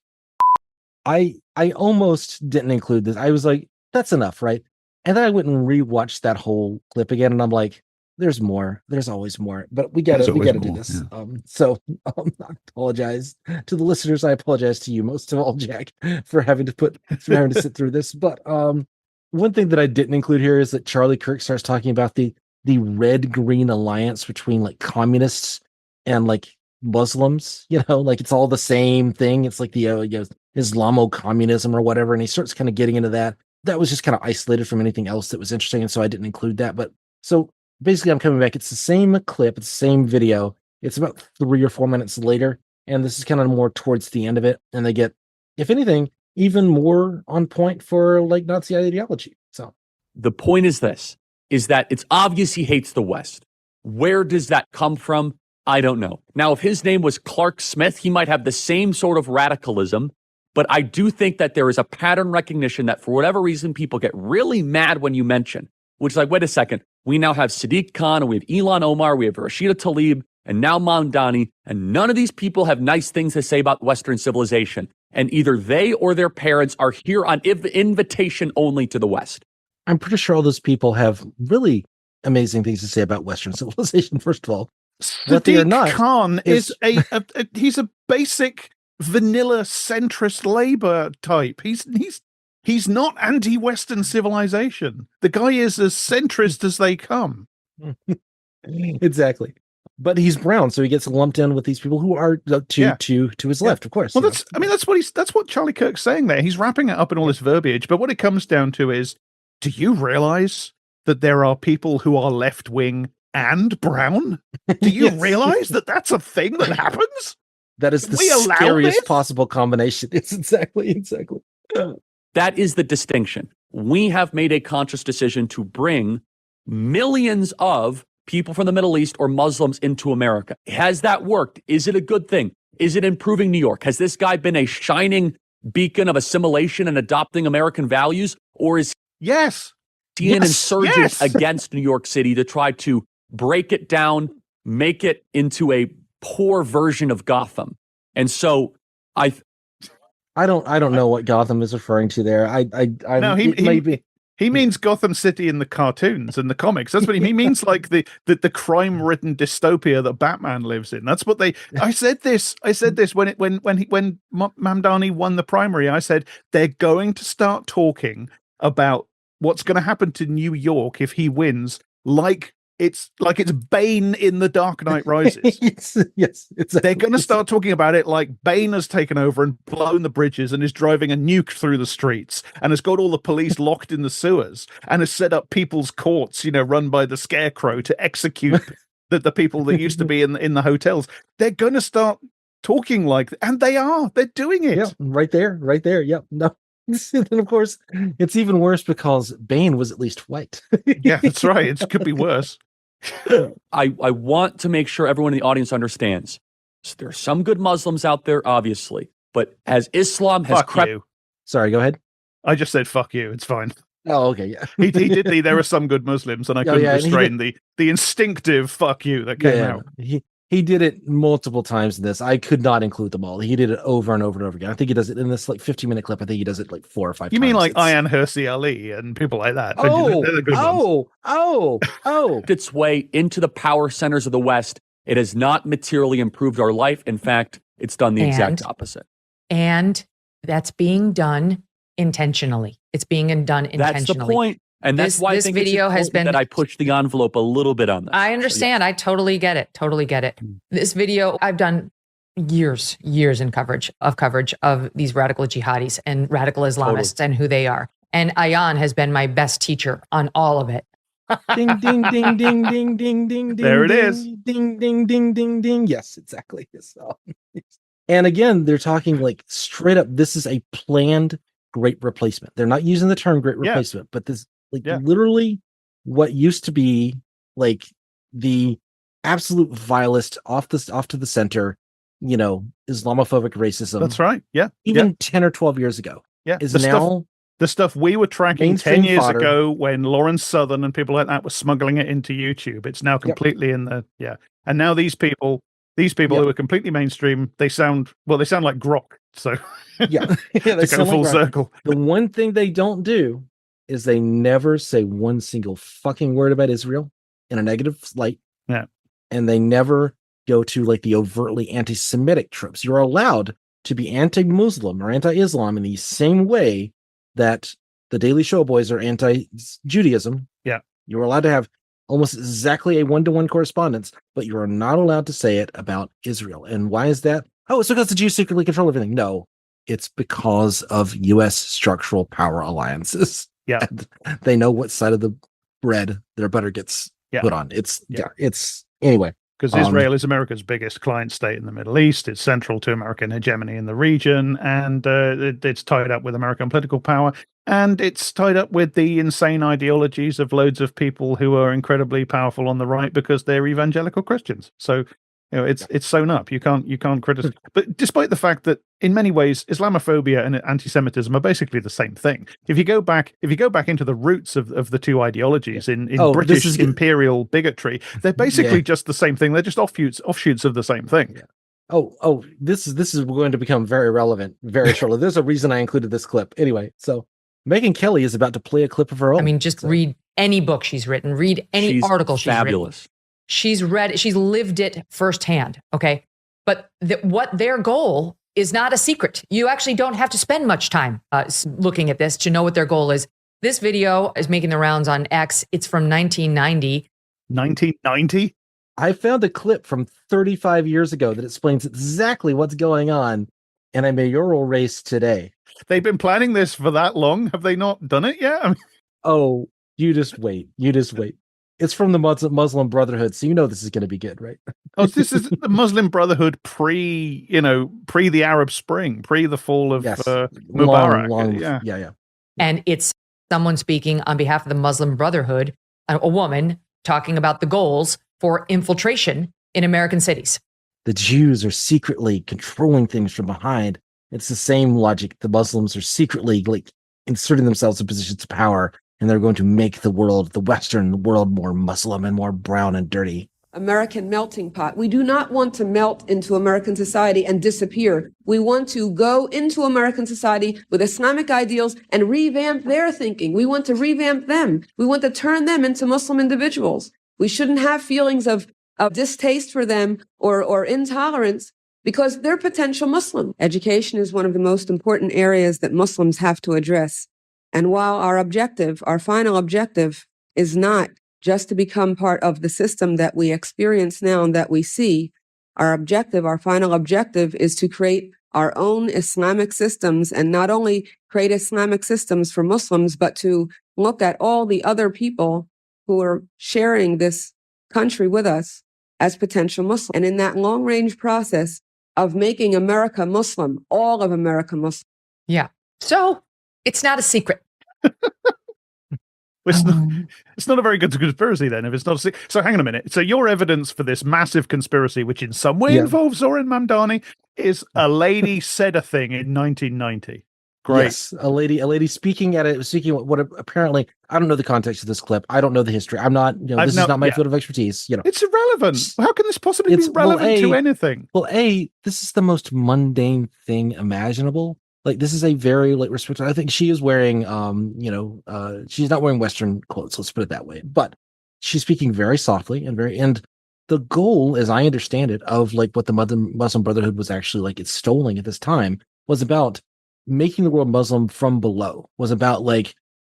I almost didn't include this. I was like, that's enough, right? And then I went and rewatched that whole clip again, and I'm like, there's more. There's always more. But we gotta do this. Yeah. So I apologize to the listeners. I apologize to you most of all, Jack, for having to sit through this. But one thing that I didn't include here is that Charlie Kirk starts talking about the red-green alliance between communists and Muslims, it's all the same thing. It's like the Islamo-communism or whatever. And he starts kind of getting into that. That was just kind of isolated from anything else that was interesting. And so I didn't include that. But so basically I'm coming back. It's the same clip. It's the same video. It's about 3 or 4 minutes later. And this is kind of more towards the end of it. And they get, if anything, even more on point for Nazi ideology. So the point is that it's obvious he hates the West. Where does that come from? I don't know. Now, if his name was Clark Smith, he might have the same sort of radicalism, but I do think that there is a pattern recognition that for whatever reason, people get really mad when you mention, which is wait a second, we now have Sadiq Khan, and we have Ilhan Omar, we have Rashida Tlaib, and now Mamdani, and none of these people have nice things to say about Western civilization, and either they or their parents are here on invitation only to the West. I'm pretty sure all those people have really amazing things to say about Western civilization, first of all. Sadiq Khan is he's a basic vanilla centrist labor type. He's not anti-Western civilization. The guy is as centrist as they come. Exactly. But he's brown, so he gets lumped in with these people who are to his left, of course. Well, that's what Charlie Kirk's saying there. He's wrapping it up in all this verbiage, but what it comes down to is, do you realize that there are people who are left-wing and brown? Do you realize that that's a thing that happens? That is the scariest possible combination. It's exactly. That is the distinction. We have made a conscious decision to bring millions of people from the Middle East or Muslims into America. Has that worked? Is it a good thing? Is it improving New York? Has this guy been a shining beacon of assimilation and adopting American values? Or is he an insurgent against New York City to try to break it down, make it into a poor version of Gotham? And so I don't know what Gotham is referring to there. He means Gotham City in the cartoons and the comics. That's what he means, like the crime-ridden dystopia that Batman lives in. That's what I said this when Mamdani won the primary. I said they're going to start talking about what's going to happen to New York if he wins, like it's Bane in The Dark Knight Rises. Yes, exactly. They're going to start talking about it like Bane has taken over and blown the bridges and is driving a nuke through the streets and has got all the police locked in the sewers and has set up people's courts, run by the Scarecrow to execute the people that used to be in the hotels. They're going to start talking and they're doing it. Yeah, right there. Yep. No. And of course, it's even worse because Bane was at least white. Yeah, that's right. It could be worse. I want to make sure everyone in the audience understands. So there are some good Muslims out there, obviously, but as Islam has crept... Sorry, go ahead. I just said fuck you. It's fine. Oh, okay, yeah. he did there are some good Muslims, and I couldn't restrain the instinctive fuck you that came out. He did it multiple times in this. I could not include them all. He did it over and over and over again. I think he does it in this like 15-minute clip. I think he does it like 4 or 5 times. You mean like Ayaan Hirsi Ali and people like that? Its way into the power centers of the West. It has not materially improved our life. In fact, it's done the exact opposite. And that's being done intentionally. It's being done intentionally. That's the point. And that's why I think video has been that I pushed the envelope a little bit on this. I understand. I totally get it. Totally get it. This video, I've done years in coverage of these radical jihadis and radical Islamists and who they are. And Ayaan has been my best teacher on all of it. Ding, ding, ding, ding, ding, ding, ding. There it is. Ding, ding, ding, ding, ding. Yes, exactly. So, and again, they're talking like straight up. This is a planned great replacement. They're not using the term great replacement, but this literally what used to be like the absolute vilest off to the center, Islamophobic racism. That's right. Yeah. Even 10 or 12 years ago. Yeah. Is now the stuff we were tracking 10 years ago when Lawrence Southern and people like that were smuggling it into YouTube. It's now completely in the And now these people who are completely mainstream, they sound like Grok. So they to go full circle. The one thing they don't do is they never say one single fucking word about Israel in a negative light. Yeah. And they never go to like the overtly anti-Semitic tropes. You're allowed to be anti-Muslim or anti-Islam in the same way that the Daily Show boys are anti-Judaism. Yeah. You're allowed to have almost exactly a one-to-one correspondence, but you are not allowed to say it about Israel. And why is that? Oh, it's because the Jews secretly control everything. No, it's because of U.S. structural power alliances. Yeah. And they know what side of the bread their butter gets put on. It's anyway. Because Israel is America's biggest client state in the Middle East. It's central to American hegemony in the region, and it's tied up with American political power, and it's tied up with the insane ideologies of loads of people who are incredibly powerful on the right because they're evangelical Christians. So it's sewn up. You can't criticize. But despite the fact that in many ways Islamophobia and anti-Semitism are basically the same thing. If you go back into the roots of the two ideologies in British imperial bigotry, they're basically just the same thing. They're just offshoots of the same thing. Yeah. This is going to become very relevant very shortly. There's a reason I included this clip. Anyway, so Megyn Kelly is about to play a clip of her own. I mean, read any book she's written, read any article she's fabulous. Written. She's lived it firsthand. Okay. But what their goal is not a secret. You actually don't have to spend much time looking at this to know what their goal is. This video is making the rounds on X. It's from 1990. 1990? I found a clip from 35 years ago that explains exactly what's going on in a mayoral race today. They've been planning this for that long. Have they not done it yet? Oh, you just wait. It's from the Muslim Brotherhood, so this is going to be good, right? Oh, this is the Muslim Brotherhood pre the Arab Spring, pre the fall of Mubarak. Yeah. And it's someone speaking on behalf of the Muslim Brotherhood, a woman talking about the goals for infiltration in American cities. The Jews are secretly controlling things from behind. It's the same logic. The Muslims are secretly inserting themselves in positions of power, and they're going to make the Western world, more Muslim and more brown and dirty. American melting pot. We do not want to melt into American society and disappear. We want to go into American society with Islamic ideals and revamp their thinking. We want to revamp them. We want to turn them into Muslim individuals. We shouldn't have feelings of distaste for them or intolerance because they're potential Muslim. Education is one of the most important areas that Muslims have to address. And while our final objective is not just to become part of the system that we experience now and that we see, our final objective is to create our own Islamic systems, and not only create Islamic systems for Muslims, but to look at all the other people who are sharing this country with us as potential Muslims. And in that long-range process of making America Muslim, all of America Muslim. Yeah. So it's not a secret. It's not a very good conspiracy then, if it's not a secret. So hang on a minute. So your evidence for this massive conspiracy, which in some way involves Zoran Mamdani, is a lady said a thing in 1990. Great. Yes, a lady speaking what apparently, I don't know the context of this clip. I don't know the history. I'm not, this is not my field of expertise. It's irrelevant. How can this possibly be relevant to anything? Well, this is the most mundane thing imaginable. Like, this is a very respectful. I think she is wearing, she's not wearing Western clothes. Let's put it that way. But she's speaking very softly and the goal, as I understand it, of what the Muslim Brotherhood was actually extolling at this time was about making the world Muslim from below, was about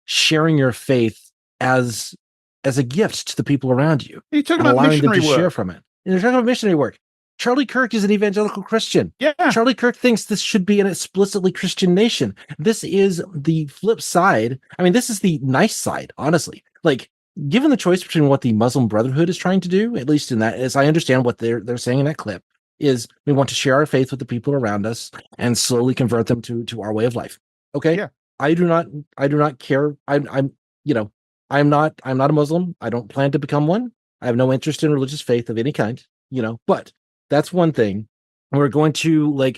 sharing your faith as a gift to the people around you. You're talking about missionary work. Share from it. And you're talking about missionary work. Charlie Kirk is an evangelical Christian. Yeah. Charlie Kirk thinks this should be an explicitly Christian nation. This is the flip side. I mean, this is the nice side, honestly. Given the choice between what the Muslim Brotherhood is trying to do, at least in that, as I understand what they're saying in that clip, is we want to share our faith with the people around us and slowly convert them to our way of life. Okay. Yeah. I do not care. I'm not a Muslim. I don't plan to become one. I have no interest in religious faith of any kind, but that's one thing. We're going to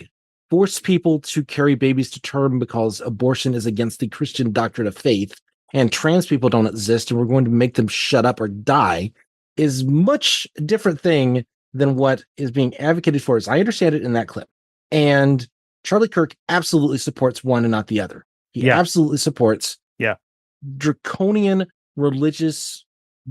force people to carry babies to term because abortion is against the Christian doctrine of faith and trans people don't exist. And we're going to make them shut up or die is much different thing than what is being advocated for, as I understand it in that clip. And Charlie Kirk absolutely supports one and not the other. He absolutely supports draconian religious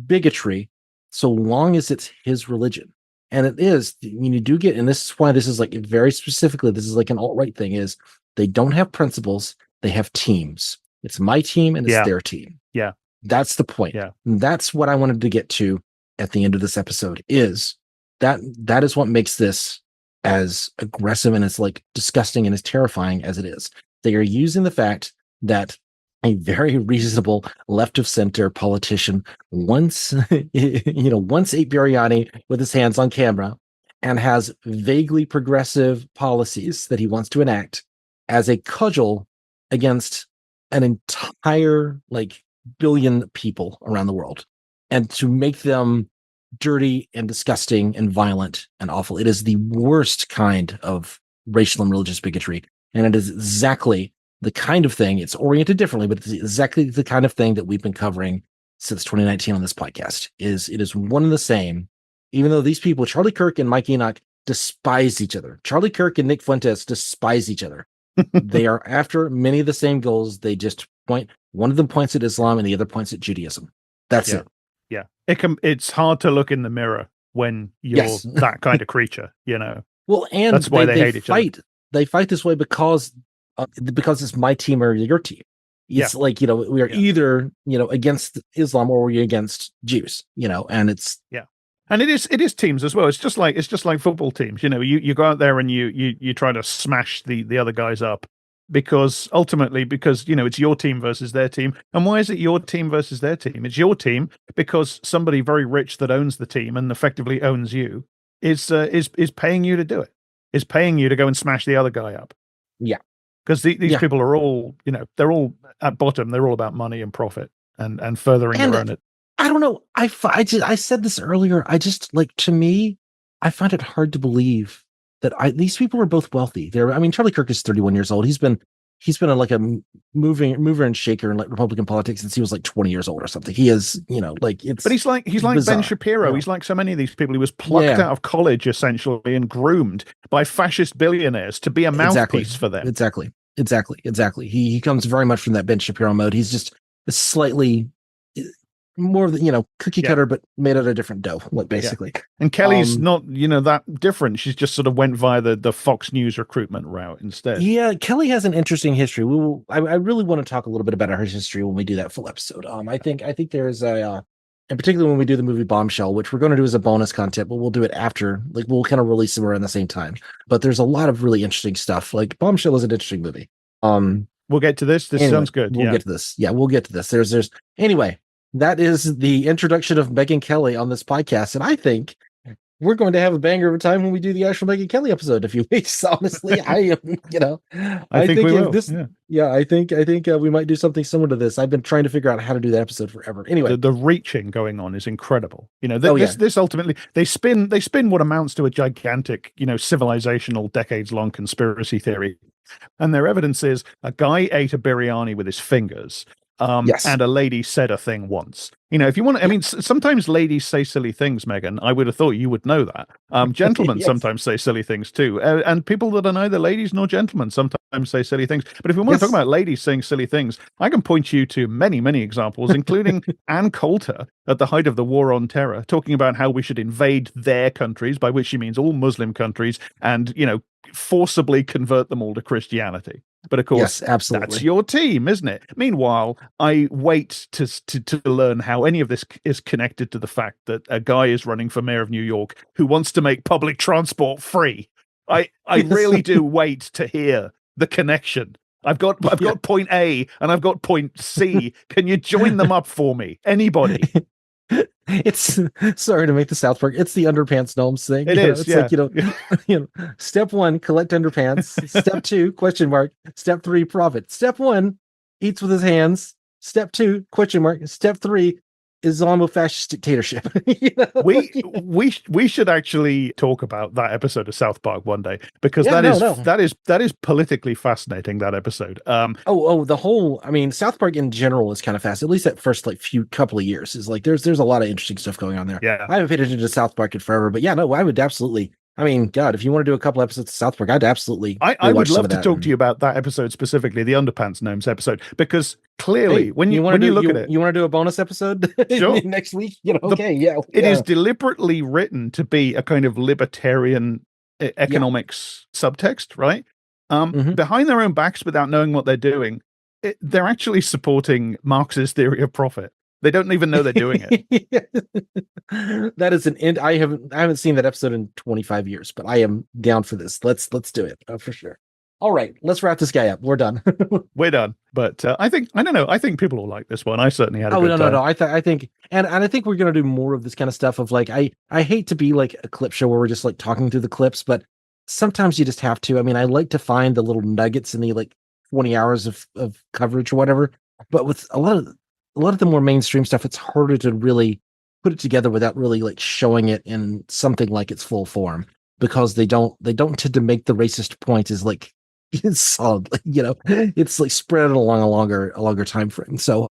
bigotry so long as it's his religion. And it is, you do get, and this is why this is very specifically, this is an alt-right thing, is they don't have principles, they have teams. It's my team and it's their team. Yeah. That's the point. Yeah. And that's what I wanted to get to at the end of this episode is that is what makes this as aggressive and as disgusting and as terrifying as it is. They are using the fact that a very reasonable left of center politician once ate biryani with his hands on camera and has vaguely progressive policies that he wants to enact as a cudgel against an entire billion people around the world, and to make them dirty and disgusting and violent and awful. It is the worst kind of racial and religious bigotry. And it is exactly the kind of thing, it's oriented differently, but it's exactly the kind of thing that we've been covering since 2019 on this podcast. It is one and the same, even though these people, Charlie Kirk and Mike Enoch, despise each other. Charlie Kirk and Nick Fuentes despise each other. They are after many of the same goals. They just point, one of them points at Islam and the other points at Judaism. That's it. Yeah. It's hard to look in the mirror when you're that kind of creature, Well, and that's why they hate each other. They fight this way because it's my team or your team. It's we are either, against Islam or we're against Jews, and it's And it is teams as well. It's just like football teams. You go out there and you try to smash the other guys up because it's your team versus their team. And why is it your team versus their team? It's your team because somebody very rich that owns the team and effectively owns you is paying you to do it. Is paying you to go and smash the other guy up. Yeah. Because these people are all, they're all at bottom. They're all about money and profit and furthering their own. I don't know. I said this earlier. I just to me, I find it hard to believe that these people are both wealthy. Charlie Kirk is 31 years old. He's been a mover and shaker in Republican politics since he was 20 years old or something. He is, it's. But he's like bizarre. Ben Shapiro. He's like so many of these people. He was plucked out of college essentially and groomed by fascist billionaires to be a mouthpiece for them. Exactly. He comes very much from that Ben Shapiro mode. He's just slightly more of the cookie cutter, but made out of different dough, basically. And Kelly's not that different. She's just sort of went via the Fox News recruitment route instead. Yeah, Kelly has an interesting history. I really want to talk a little bit about her history when we do that full episode. I think there's a and particularly when we do the movie Bombshell, which we're going to do as a bonus content, but we'll do it after. We'll kind of release them around the same time. But there's a lot of really interesting stuff. Bombshell is an interesting movie. We'll get to this. This sounds good. We'll get to this. Yeah, we'll get to this. There's anyway. That is the introduction of Megyn Kelly on this podcast, and I think we're going to have a banger of a time when we do the actual Megyn Kelly episode in a few weeks. Honestly, I think we will. I think we might do something similar to this. I've been trying to figure out how to do that episode forever. Anyway, the reaching going on is incredible. This ultimately they spin what amounts to a gigantic, civilizational, decades-long conspiracy theory And their evidence is a guy ate a biryani with his fingers. And a lady said a thing once. You know, if you want to, I mean, sometimes ladies say silly things, Megan. I would have thought you would know that. Gentlemen sometimes say silly things too. And people that are neither ladies nor gentlemen sometimes say silly things. But if we want to talk about ladies saying silly things, I can point you to many, many examples, including Ann Coulter at the height of the War on Terror, talking about how we should invade their countries, by which she means all Muslim countries, and, you know, forcibly convert them all to Christianity. But of course, that's your team, isn't it? Meanwhile, I wait to learn how any of this is connected to the fact that a guy is running for mayor of New York who wants to make public transport free. I really do wait to hear the connection. I've got point A and I've got point C. Can you join them up for me? Anybody? It's sorry to make the South Park. It's the underpants gnomes thing. It is. It's like, you know, step 1, collect underpants. Step 2, question mark. Step 3, profit. Step 1, eats with his hands. Step 2, question mark. Step 3, Islamophobic dictatorship. You know? we should actually talk about that episode of South Park one day, because that is politically fascinating, that episode. The whole, I mean, South Park in general is kind of fast. At least that first like couple of years is like there's a lot of interesting stuff going on there. Yeah, I haven't paid attention to South Park in forever, but I would absolutely. I mean, God, if you want to do a couple episodes of South Park, I'd absolutely. I would love to talk to you about that episode specifically, the Underpants Gnomes episode, because clearly, when you look at it, you want to do a bonus episode next week. You know, it is deliberately written to be a kind of libertarian economics subtext, right? Behind their own backs, without knowing what they're doing, they're actually supporting Marx's theory of profit. They don't even know they're doing it. That is an end. I haven't seen that episode in 25 years, but I am down for this. Let's do it for sure. All right, let's wrap this guy up. We're done. We're done. But I don't know. I think people will like this one. I certainly had a good time. No. I think, and I think we're gonna do more of this kind of stuff. Of like, I hate to be like a clip show where we're just like talking through the clips, but sometimes you just have to. I mean, I like to find the little nuggets in the like 20 hours of coverage or whatever. But with a lot of the more mainstream stuff, it's harder to really put it together without really like showing it in something like its full form, because they don't tend to make the racist point is like it's solid, you know, it's like spread along a longer time frame. So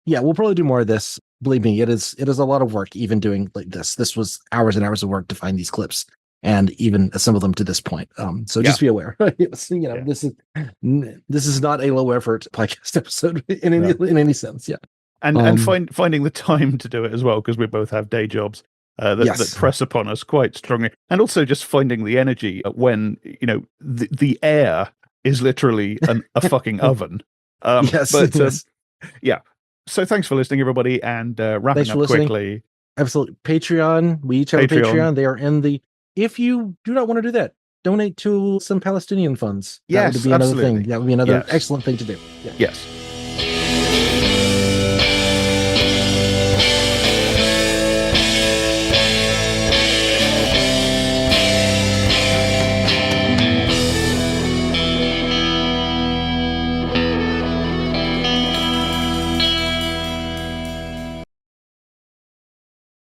yeah, we'll probably do more of this. Believe me, it is a lot of work even doing like this. This was hours and hours of work to find these clips and even assemble them to this point. So just be aware. So, you know, this is not a low effort podcast episode in any sense. Yeah. And finding the time to do it as well, because we both have day jobs that press upon us quite strongly, and also just finding the energy when, you know, the air is literally a fucking oven. Yeah. So thanks for listening, everybody, and wrapping up quickly. Absolutely. Patreon. We each have a Patreon. They are in the. If you do not want to do that, donate to some Palestinian funds. Yes, that would be another absolutely. thing. That would be another excellent thing to do. Yeah. Yes.